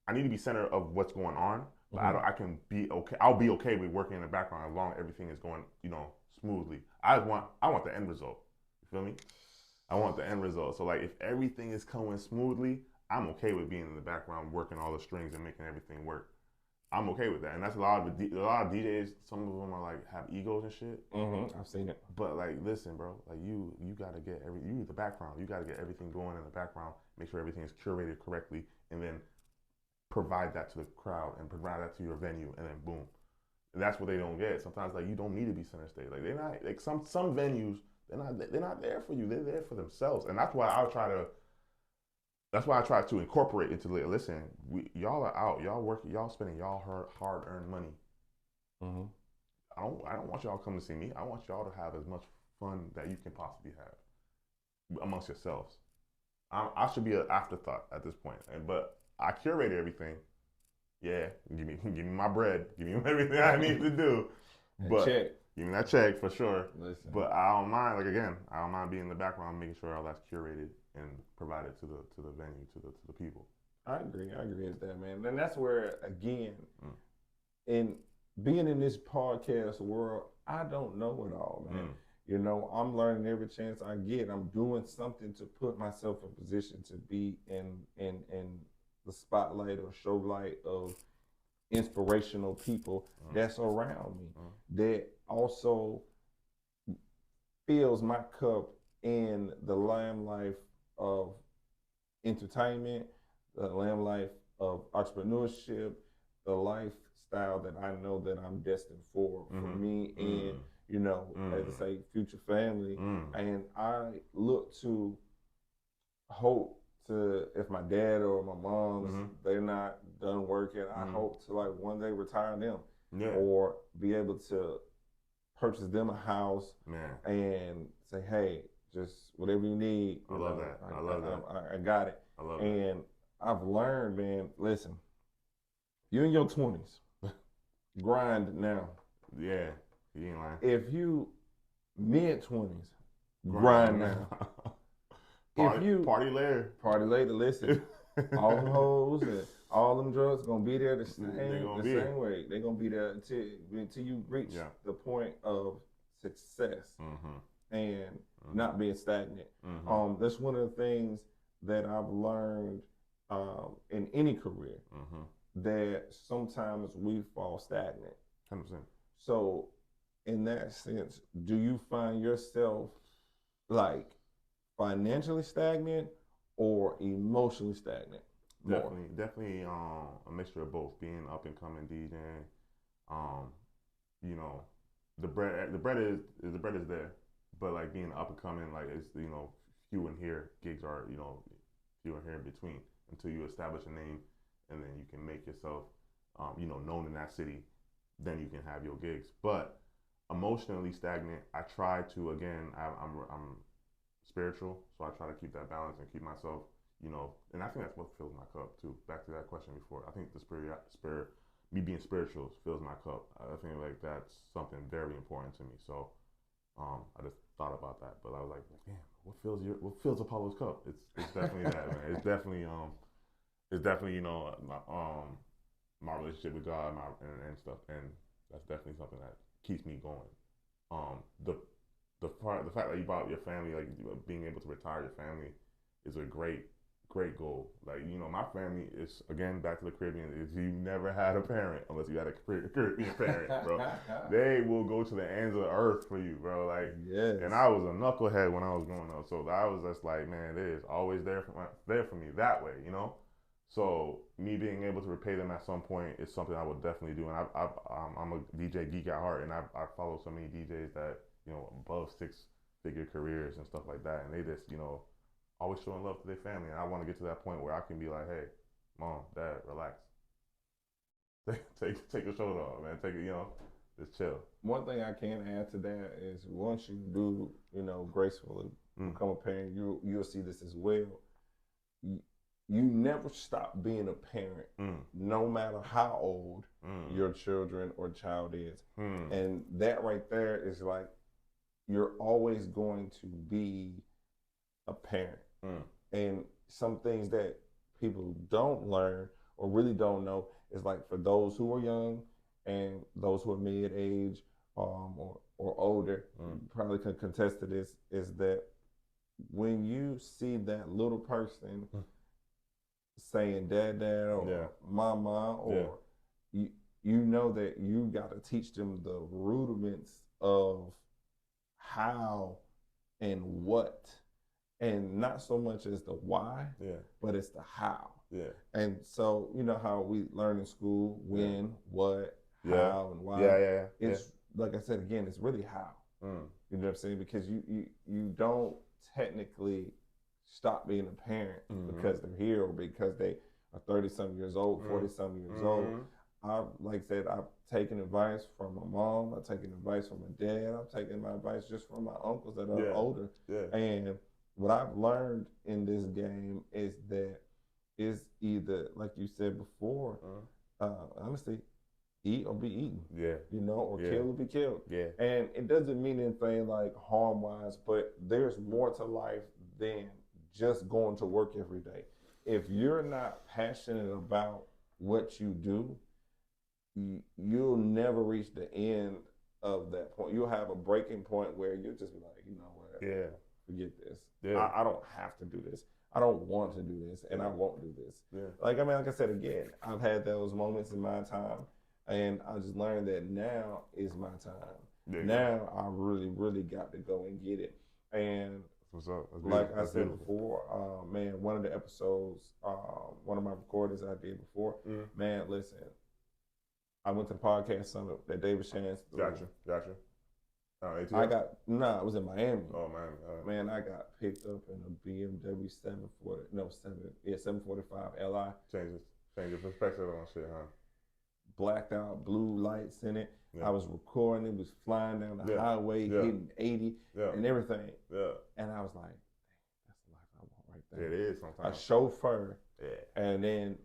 I need to be center of what's going on, but I can be okay. I'll be okay with working in the background as long as everything is going, smoothly. I want the end result. You feel me? I want the end result. So like, if everything is going smoothly, I'm okay with being in the background, working all the strings and making everything work. I'm okay with that, and that's a lot of DJs. Some of them are like have egos and shit. I've seen it. But like, listen, bro, like you gotta get you the background. You gotta get everything going in the background. Make sure everything is curated correctly, and then provide that to the crowd and provide that to your venue, and then boom. And that's what they don't get. Sometimes like you don't need to be center stage. Like they're not like some venues. They're not there for you. They're there for themselves, and that's why I try to incorporate into it. Listen, y'all are out. Y'all working. Y'all spending y'all hard-earned money. I don't want y'all to come to see me. I want y'all to have as much fun that you can possibly have amongst yourselves. I should be an afterthought at this point. But I curated everything. Yeah, give me my bread. Give me everything I need to do. But check. Give me that check for sure. Listen. But I don't mind. Like again, I don't mind being in the background, making sure all that's curated and provided to the venue, to the people. I agree with that, man. And that's where, again, in being in this podcast world, I don't know it all, man. I'm learning every chance I get. I'm doing something to put myself in position to be in the spotlight or show light of inspirational people that's around me that also fills my cup in the limelight of entertainment, the limelight of entrepreneurship, the lifestyle that I know that I'm destined for me and, as I say, future family. And I look to hope to, if my dad or my mom's, they're not done working, I hope to like one day retire them or be able to purchase them a house and say, hey, just whatever you need. I love that. I got it. I love and I've learned, man, listen, you're in your 20s, grind now. Yeah, you ain't lying. If you mid-20s, grind now. Party later, listen, all the hoes and all them drugs gonna be there the same way. They're gonna be there until you reach the point of success and not being stagnant. That's one of the things that I've learned in any career, that sometimes we fall stagnant. 100%. So in that sense, do you find yourself like financially stagnant or emotionally stagnant? Definitely a mixture of both. Being up and coming DJing, You know, the bread is there, but like being up and coming, like it's few and here gigs are few and here in between until you establish a name, and then you can make yourself known in that city. Then you can have your gigs. But emotionally stagnant, I try to again. I'm spiritual, so I try to keep that balance and keep myself and I think that's what fills my cup too. Back to that question before, I think the spirit, me being spiritual fills my cup. I think like that's something very important to me. So I just thought about that, but I was like, damn, what fills Apollo's cup? It's definitely that, man. It's definitely my relationship with God and stuff, and that's definitely something that keeps me going. The fact that you brought your family, like being able to retire your family, is a great goal. Like my family is again back to the Caribbean. Is you never had a parent unless you had a Caribbean parent, bro. They will go to the ends of the earth for you, bro. Like, yes. And I was a knucklehead when I was growing up, so I was just like, man, they is always there for me that way, So me being able to repay them at some point is something I would definitely do. And I'm a DJ geek at heart, and I follow so many DJs that above 6-figure careers and stuff like that, and they just always showing love to their family. And I want to get to that point where I can be like, hey, mom, dad, relax, take your shoulder off, man. Take it, just chill. One thing I can add to that is once you do, gracefully become a parent, you'll see this as well. You never stop being a parent, no matter how old your children or child is. And that right there is like, you're always going to be a parent. And some things that people don't learn or really don't know is like, for those who are young and those who are mid-age or older, probably can contest to this, is that when you see that little person saying dad or mama, or you know that you got to teach them the rudiments of how and what, and not so much as the why, but it's the how. And so how we learn in school when, what, how, and why. It's like I said again, it's really how. You know what I'm saying? Because you don't technically stop being a parent because they're here or because they are 30-some years old, 40-some years old. Like I said, I've taken advice from my mom. I've taken advice from my dad. I've taken my advice just from my uncles that are older. And what I've learned in this game is that it's either, like you said before, honestly, eat or be eaten. Or kill or be killed. And it doesn't mean anything like harm-wise, but there's more to life than just going to work every day. If you're not passionate about what you do, you'll never reach the end of that point. You'll have a breaking point where you'll just be like, what? Forget this. I don't have to do this. I don't want to do this, and I won't do this. Like I said again, I've had those moments in my time, and I just learned that now is my time. Now I really, really got to go and get it. And what's up? Like I said before, one of the episodes, one of my recordings I did before, man, listen, I went to the podcast summit that David Shands threw. Gotcha. It was in Miami. Oh, Miami. Man, I got picked up in a BMW 745 Li. Change your perspective on shit, huh? Blacked out, blue lights in it. I was recording. It was flying down the highway, hitting 80 and everything. And I was like, dang, that's the life I want right there. It is sometimes. A chauffeur. And then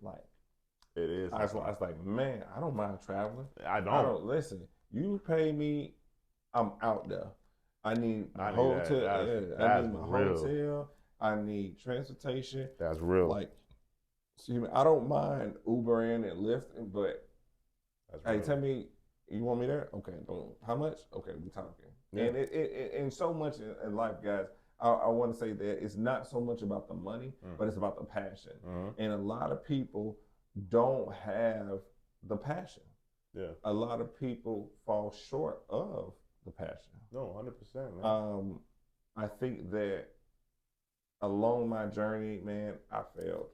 it is. I was like, man, I don't mind traveling. I don't. Listen, you pay me, I'm out there. I need a hotel. I need my hotel. I need transportation. That's real. Like, I don't mind Ubering and Lyfting, but hey, tell me, you want me there? Okay. How much? Okay, we talking. And and so much in life, guys, I want to say that it's not so much about the money, but it's about the passion. And a lot of people don't have the passion. A lot of people fall short of the passion. No, 100%, man. I think that along my journey, man, I failed.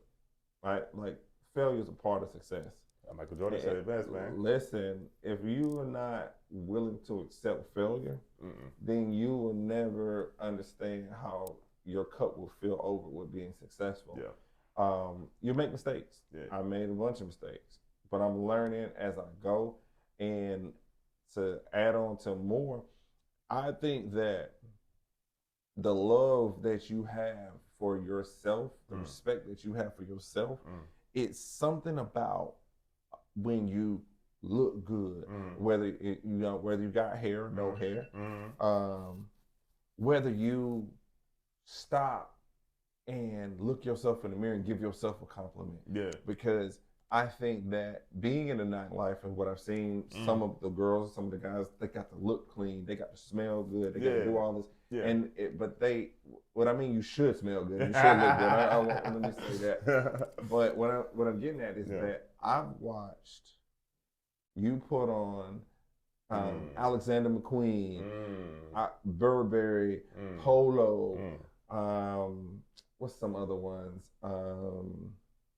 Right? Like, failure is a part of success. Michael Jordan said it best, man. Listen, if you are not willing to accept failure, then you will never understand how your cup will fill over with being successful. Yeah. You make mistakes. Yeah. I made a bunch of mistakes, but I'm learning as I go. And to add on to more, I think that the love that you have for yourself, the respect that you have for yourself, it's something about when you look good, whether whether you got hair or no hair, whether you stop and look yourself in the mirror and give yourself a compliment. Yeah. Because I think that being in the nightlife and what I've seen, some of the girls, some of the guys, they got to look clean, they got to smell good, they got to do all this. Yeah. And what I mean, you should smell good, you should look good. Let me say that. But what I'm getting at is that I've watched you put on Alexander McQueen, Burberry, Polo, what's some other ones?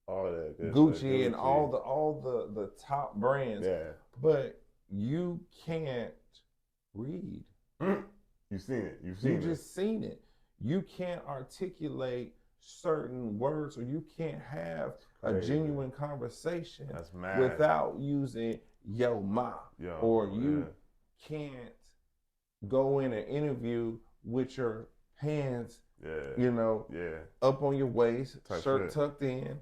All of that good Gucci, stuff. and all the top brands. Yeah. But you can't read. You've seen it. You've just seen it. You can't articulate certain words, or you can't have a genuine conversation without using yo ma. Or you can't go in an interview with your hands, up on your waist, shirt tucked in,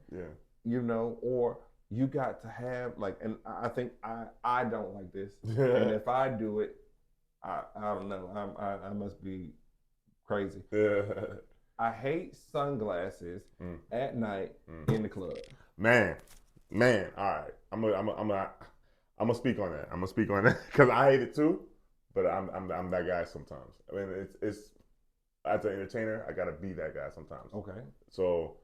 or you got to have and I think I don't like this. And if I do it, I don't know, I must be crazy. I hate sunglasses at night in the club. Man, all right. I'm gonna speak on that. Because I hate it too, but I'm that guy sometimes. I mean, it's as an entertainer, I gotta be that guy sometimes. Okay. So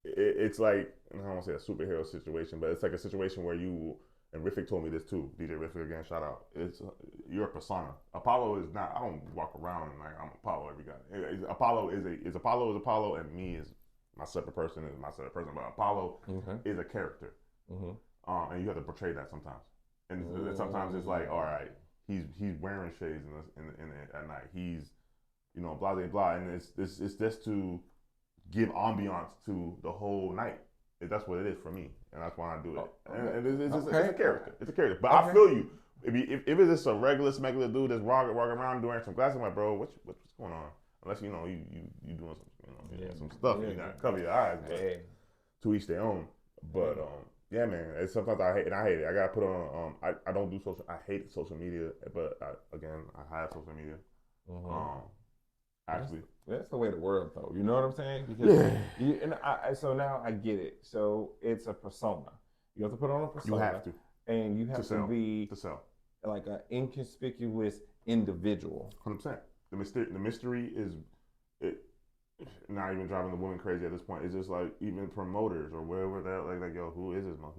it's like, I don't want to say a superhero situation, but it's like a situation where you, and Riffic told me this too, DJ Riffic again, shout out. You're a persona. Apollo is not, I don't walk around and I'm Apollo every guy. Apollo is Apollo, and me is my separate person, but Apollo is a character. And you have to portray that sometimes. And sometimes it's like, all right, he's wearing shades at night. He's, blah, blah, blah. And it's just to give ambiance to the whole night. That's what it is for me, and that's why I do it. And it's a character. It's a character. But I feel you. If it's just a regular dude that's walking around wearing some glasses, I'm like, bro, what's going on? Unless you doing some some stuff, you gotta cover your eyes. But to each their own. But yeah, man. Sometimes I hate it. I gotta put on. I don't do social. I hate social media, but I have social media. Actually, that's the way of the world, though. You know what I'm saying? Because so now I get it. So it's a persona. You have to put on a persona. You have to, and you have to be like an inconspicuous individual. 100%. The mystery is not even driving the women crazy at this point. It's just like even promoters or wherever they're like, yo, who is this guy?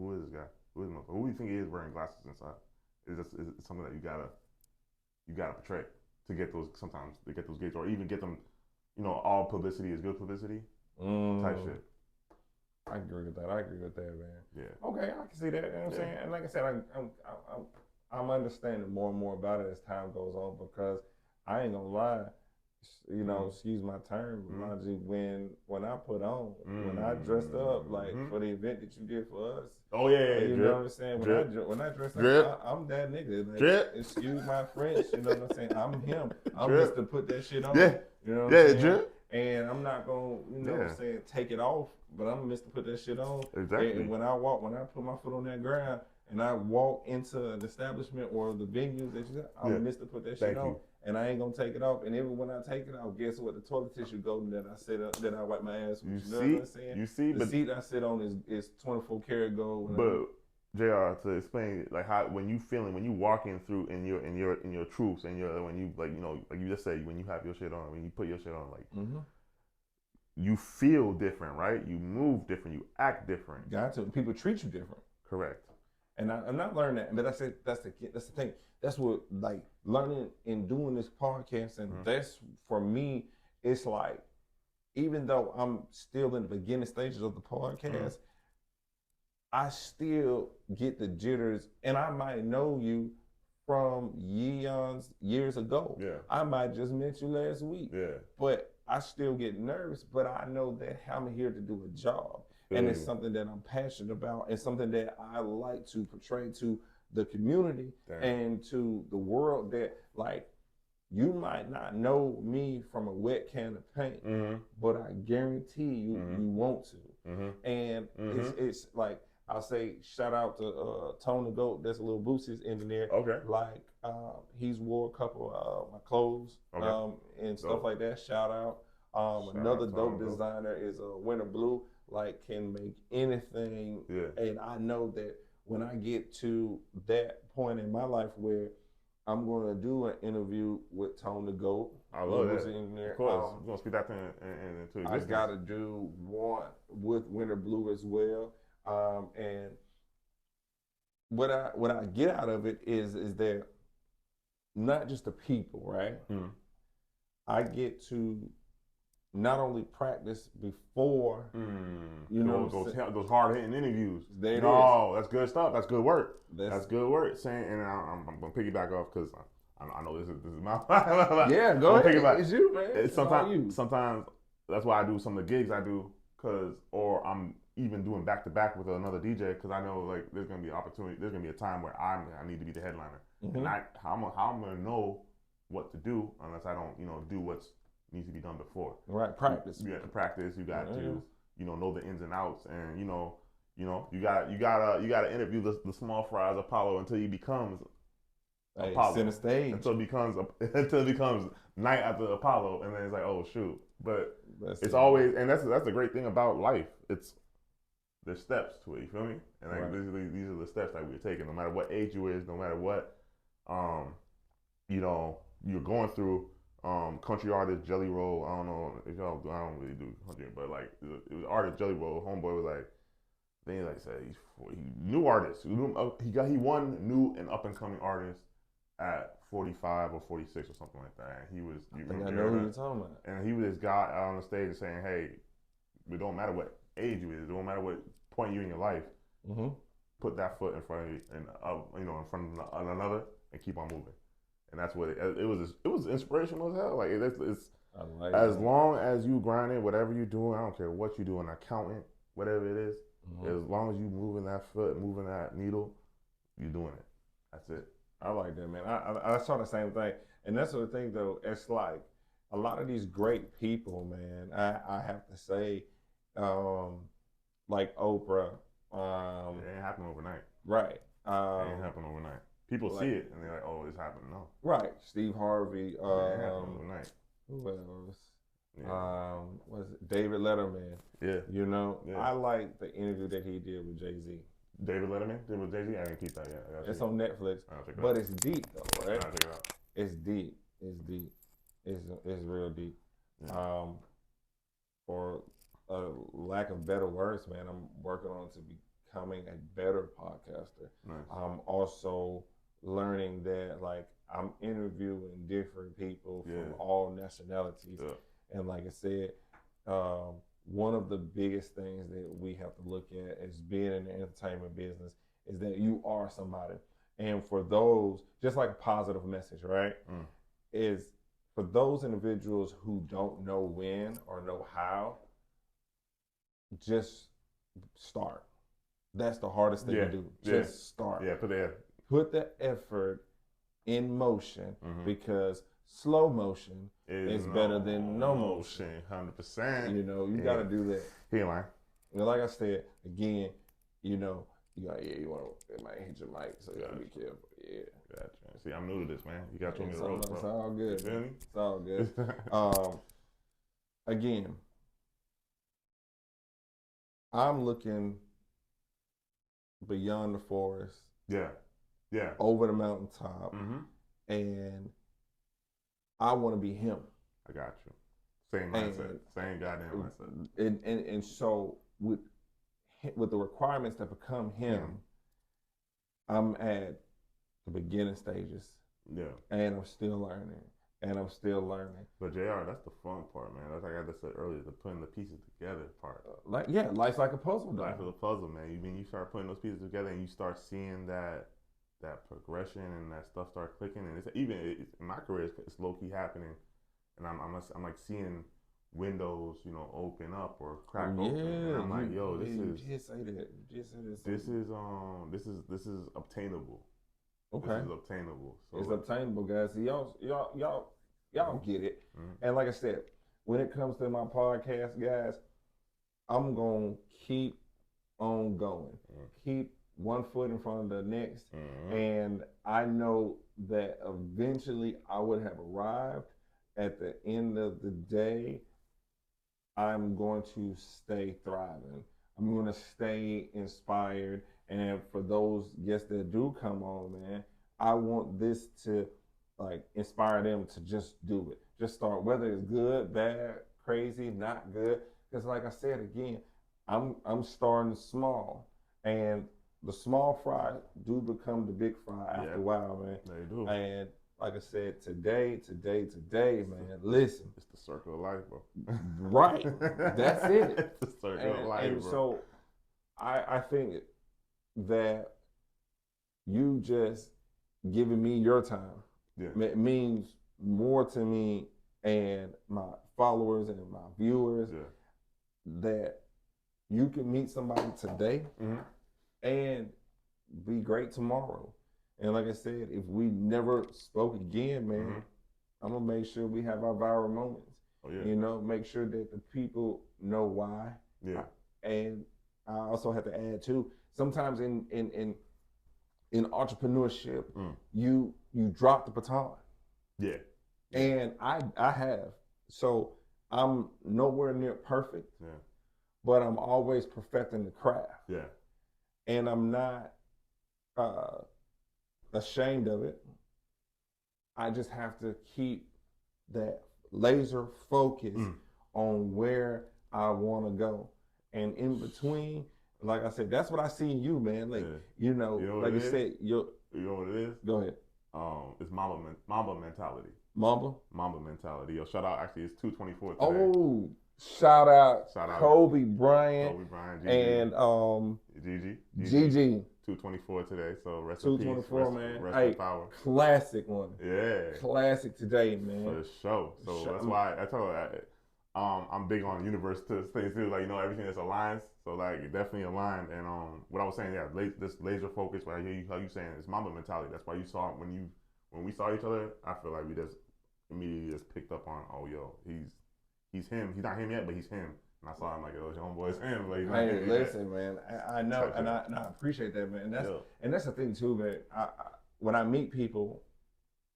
Who is who do you think he is wearing glasses inside? It's something that you gotta portray to get those gigs, or even get them, all publicity is good publicity type shit. I agree with that, man. Yeah. Okay, I can see that. You know what I'm saying? And like I said, I'm understanding more and more about it as time goes on, because I ain't gonna lie, excuse my term, when I put on, when I dressed up for the event that you did for us. Oh yeah, you know what I'm saying? When I dress up, I'm that nigga. Excuse my French, you know what I'm saying? I'm him. I'm just to put that shit on. Yeah. You know what I'm saying? Drip. And I'm not gonna, what I'm saying, take it off, but I'm just to put that shit on. Exactly. And when I put my foot on that ground and I walk into an establishment or the venues that you said, I'm to put that shit on. And I ain't gonna take it off. And even when I take it off, guess what? The toilet tissue golden that I sit up, that I wipe my ass with. You know what I'm saying? You see, the seat I sit on is 24 karat gold. But JR, to explain like how when you walking through in your truths and when you like you just said, when you have your shit on, when you put your shit on, you feel different, right? You move different, you act different. Got to. People treat you different. Correct. And I'm not learning that, but that's the thing. That's what learning and doing this podcast, and that's for me. It's like, even though I'm still in the beginning stages of the podcast, I still get the jitters, and I might know you from years ago. Yeah. I might just met you last week. Yeah. But I still get nervous, but I know that I'm here to do a job. And it's something that I'm passionate about and something that I like to portray to the community and to the world, that like, you might not know me from a wet can of paint, but I guarantee you, you want to. And it's like, I'll say shout out to Tone the Goat. That's a little Boosie's engineer. Okay. Like he's wore a couple of my clothes and stuff like that. Shout out. Another dope designer is Winter Blue. Like, can make anything. Yeah. And I know that when I get to that point in my life where I'm going to do an interview with Tone the Goat. I love that. Of course. You're going to speak that into existence. I got to do one with Winter Blue as well. And what I get out of it is that not just the people, right? I get to not only practice before, you know, those hard hitting interviews. That's good stuff. That's good work. That's good work. Saying, and I'm gonna piggyback off because I know this is my yeah. Go ahead. It's you, man. It's sometimes that's why I do some of the gigs I do, or I'm even doing back to back with another DJ, because I know like there's gonna be an opportunity. There's gonna be a time where I need to be the headliner, and how I'm gonna know what to do unless I don't do what's needs to be done before. Right, practice. You got to practice. You got to know the ins and outs, and you gotta interview the small fries Apollo until he becomes Apollo. Center stage. Until it becomes night after Apollo, and then it's like, oh shoot. But it's always, and that's the great thing about life. There's steps to it. You feel me? And like basically these are the steps that we're taking. No matter what age you is, no matter what you're going through. Country artist Jelly Roll. I don't know if y'all. I don't really do country, but like it was artist Jelly Roll. Homeboy was like, then he like said he new artist. He won new and up and coming artist at 45 or 46 or something like that. And he was. I think I know who you're talking about. And he was this guy out on the stage saying, "Hey, it don't matter what age you is. It don't matter what point you're in your life. Put that foot in front of you and in front of another and keep on moving." And that's what it was. It was inspirational as hell. Like it's as long as you grinding, whatever you're doing, I don't care what you do, an accountant, whatever it is, as long as you moving that foot, moving that needle, you're doing it. That's it. I like that, man. I saw the same thing, and that's the thing though. It's like a lot of these great people, man. I have to say, like Oprah. It ain't happen overnight. Right. It ain't happen overnight. People see it and they're like, "Oh, it's happening." No. Right. Steve Harvey. Overnight. Who else? Was it David Letterman? Yeah. I like the interview that he did with Jay-Z. David Letterman did with Jay-Z. I didn't keep that yet. It's on Netflix, but it's deep though, right? I'll check it out. It's deep. It's deep. It's real deep. Yeah. For a lack of better words, man, I'm working on to becoming a better podcaster. Nice. I'm also learning that like I'm interviewing different people from all nationalities. Yeah. And like I said, one of the biggest things that we have to look at as being in the entertainment business is that you are somebody. And for those, just like a positive message, right? Is for those individuals who don't know when or know how, just start. That's the hardest thing to do. Just start. Yeah, put the effort in motion, because slow motion is better than no motion. 100%. You got to do that. He ain't lying. Like I said, again, you want to, it might hit your mic, so you got to be careful. Yeah. Gotcha. See, I'm new to this, man. You got to show me the ropes, bro. It's all good. You feel me? It's all good. Again, I'm looking beyond the forest. Yeah. Over the mountaintop. And I want to be him. I got you. Same mindset. Same goddamn mindset. And so with the requirements that become him, I'm at the beginning stages. Yeah. And I'm still learning. and I'm still learning. But JR, that's the fun part, man. That's like I just said earlier, the putting the pieces together part. Like, yeah, life's like a puzzle, Life is though. a puzzle, man. You start putting those pieces together, and you start seeing that progression and that stuff start clicking. And it's in my career, it's low key happening, and I'm like seeing windows, open up or crack open, and I'm like, yo, you just say that. You just said that. this is obtainable. Okay. This is obtainable. So It's obtainable, guys. See, y'all get it. Mhm. And like I said, when it comes to my podcast, guys, I'm gonna keep on going. Keep one foot in front of the next. And I know that eventually I would have arrived. At the end of the day, I'm going to stay thriving. I'm going to stay inspired. And for those guests that do come on, man, I want this to like inspire them to just do it. Just start, whether it's good, bad, crazy, not good. Because like I said again, I'm starting small, and the small fry do become the big fry after a while, man. They do. And like I said, today, man. Listen, it's the circle of life, bro. Right, that's it. It's the circle of life, and bro. so, I think that you just giving me your time means more to me and my followers and my viewers. That you can meet somebody today and be great tomorrow. And like I said, if we never spoke again, man, I'm gonna make sure we have our viral moments. Oh, yeah. Make sure that the people know why. Yeah. And I also have to add too, sometimes in entrepreneurship, you drop the baton. Yeah. And I have. So I'm nowhere near perfect. Yeah. But I'm always perfecting the craft. Yeah. And I'm not ashamed of it. I just have to keep that laser focus on where I want to go. And in between, like I said, that's what I see in you, man. Like, like you said, you know what it is? Go ahead. It's Mamba mentality. Mamba mentality. Yo, shout out. Actually, it's 224 today. Oh, shout out Kobe Bryant. Gigi. And Gigi. 224 today. So rest 224, in peace. man. Rest in power. Classic one. Yeah. Classic today, man. For the show. So that's why I told you, I'm big on universe to things too. Like, everything that's aligns. So like, it definitely aligned. And what I was saying, this laser focus. Right here, how you saying it's Mamba mentality. That's why you saw it when we saw each other. I feel like we just immediately just picked up on, oh, yo, he's him. He's not him yet, but he's him. And I saw him like, oh, homeboy's him. Like, hey, listen, man. I know, and I appreciate that, man. And that's the thing too, man. When I meet people,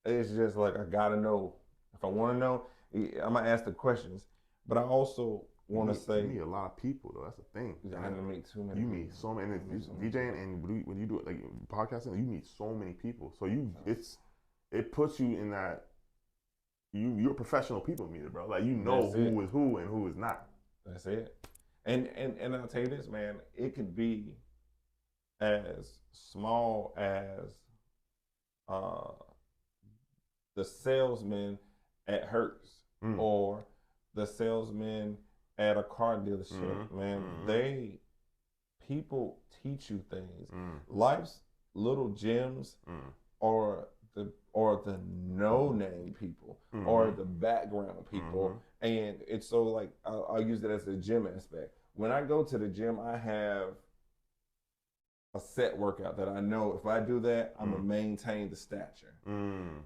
it's just like I gotta know. If I want to know, I'm gonna ask the questions. But I also want to say, you meet a lot of people though. That's the thing. I didn't meet too many. You meet so many. DJing and when you do it like podcasting, you meet so many people. So it puts you in that. You're a professional people meter, bro. Like who is who and who is not. That's it. And I'll tell you this, man. It could be as small as the salesman at Hertz or the salesman at a car dealership. Man, people teach you things. Life's little gems or the no-name people or the background people. And it's so like, I'll use it as a gym aspect. When I go to the gym, I have a set workout that I know if I do that, I'm going to maintain the stature.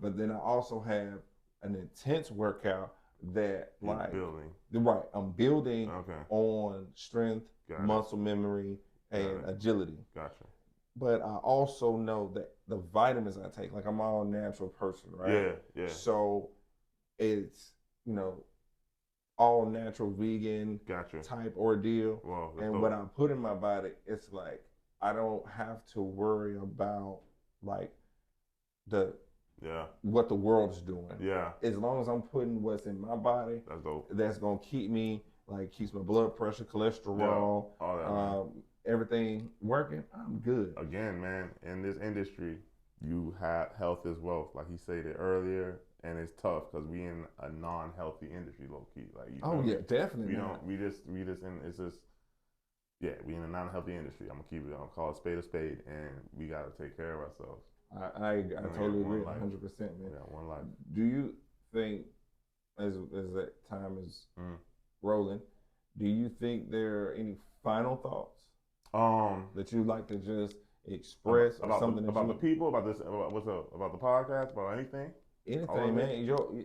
But then I also have an intense workout that I'm building on strength, muscle memory, and agility. Gotcha. But I also know that the vitamins I take, like I'm all natural person, right? Yeah. So it's, all natural vegan type ordeal. Wow, and what I put in my body, it's like I don't have to worry about like what the world's doing. Yeah. As long as I'm putting what's in my body, that's dope. That's gonna keep me keeps my blood pressure, cholesterol, all that, everything working. I'm good. Again, man, in this industry, you have health is wealth, like he stated earlier, and it's tough because we in a non-healthy industry, low key. Like, you Oh feel yeah, me? definitely. We don't. We just in. It's just. Yeah, we in a non-healthy industry. I'm gonna keep it. I'm gonna call a spade, and we gotta take care of ourselves. I totally agree, 100%, man. We got one life. Do you think, as that time is rolling, do you think there are any final thoughts that you'd like to just express about something about the people, about this, about what's up, about the podcast, about anything? Anything, man.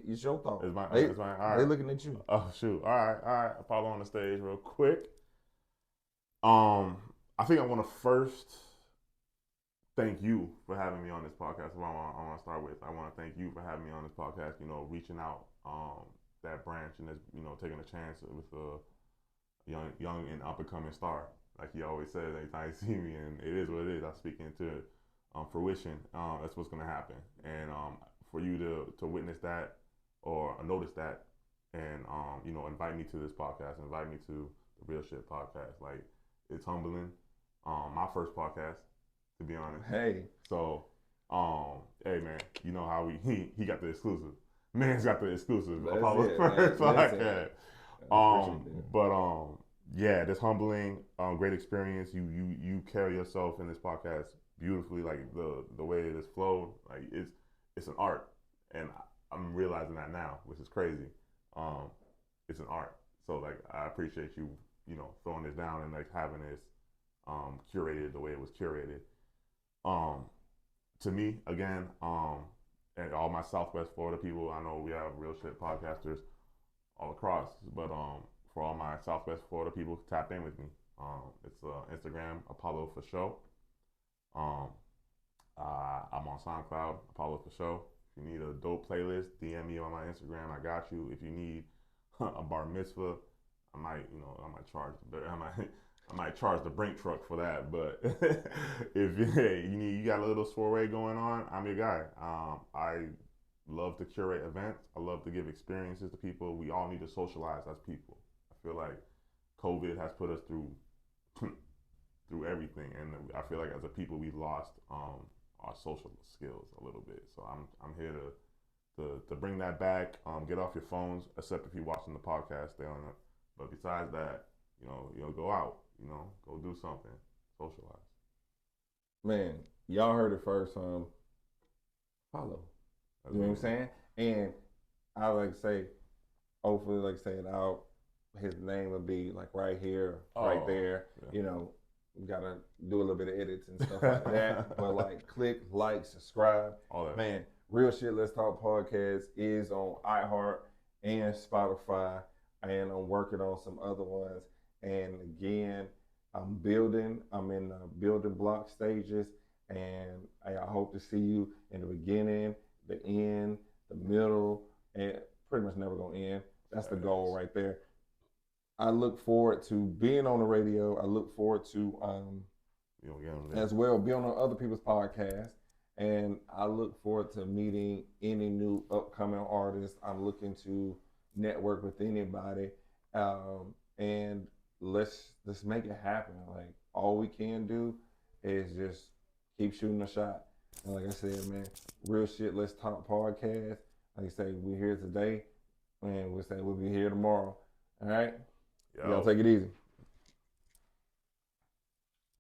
It's your thought. It's my, they, all right. They looking at you. Oh shoot! All right. Apollo on the stage, real quick. I think I want to first thank you for having me on this podcast. I want to start with. I want to thank you for having me on this podcast. You know, reaching out that branch and just, you know, taking a chance with a young and up and coming star. Like he always says, every time he see me, and it is what it is. I speak into fruition. That's what's gonna happen. And for you to witness that or notice that, and you know, invite me to this podcast, invite me to the Real Shit podcast. Like, it's humbling. My first podcast, to be honest. Hey. So, hey man, you know how he got the exclusive. Man's got the exclusive. Apollo first podcast. Yeah, this humbling, great experience. You carry yourself in this podcast beautifully. Like the way it is flowed, like it's an art, and I'm realizing that now, which is crazy. It's an art. So like, I appreciate you, you know, throwing this down and like having this curated the way it was curated. To me, again, and all my Southwest Florida people, I know we have real shit podcasters all across, but for all my Southwest Florida people, tap in with me. It's Instagram, Apollo for Show. I'm on SoundCloud, Apollo for Show. If you need a dope playlist, DM me on my Instagram. I got you. If you need a bar mitzvah, I might charge the brink truck for that. But if you got a little soiree going on, I'm your guy. I love to curate events. I love to give experiences to people. We all need to socialize as people. I feel like COVID has put us through everything, and I feel like as a people we've lost our social skills a little bit. So I'm here to bring that back. Get off your phones, except if you're watching the podcast, stay on it. But besides that, you know, go out, you know, go do something, socialize. Man, y'all heard it first. Follow. You know what I'm saying? And I like to say, hopefully, like say it out. His name will be like right here, right there. Yeah. You know, we gotta do a little bit of edits and stuff like that. But like, click, like, subscribe. All that. Man, Real Shit Let's Talk podcast is on iHeart and Spotify, and I'm working on some other ones. And again, I'm in the building block stages, and I hope to see you in the beginning, the end, the middle, and pretty much never gonna end. That's the goal right there. I look forward to being on the radio. I look forward to as well being on other people's podcasts, and I look forward to meeting any new upcoming artists. I'm looking to network with anybody, and let's make it happen. Like, all we can do is just keep shooting a shot. And like I said, man, Real Shit Let's Talk podcast. Like I say, we're here today, and we'll be here tomorrow. All right? Y'all take it easy.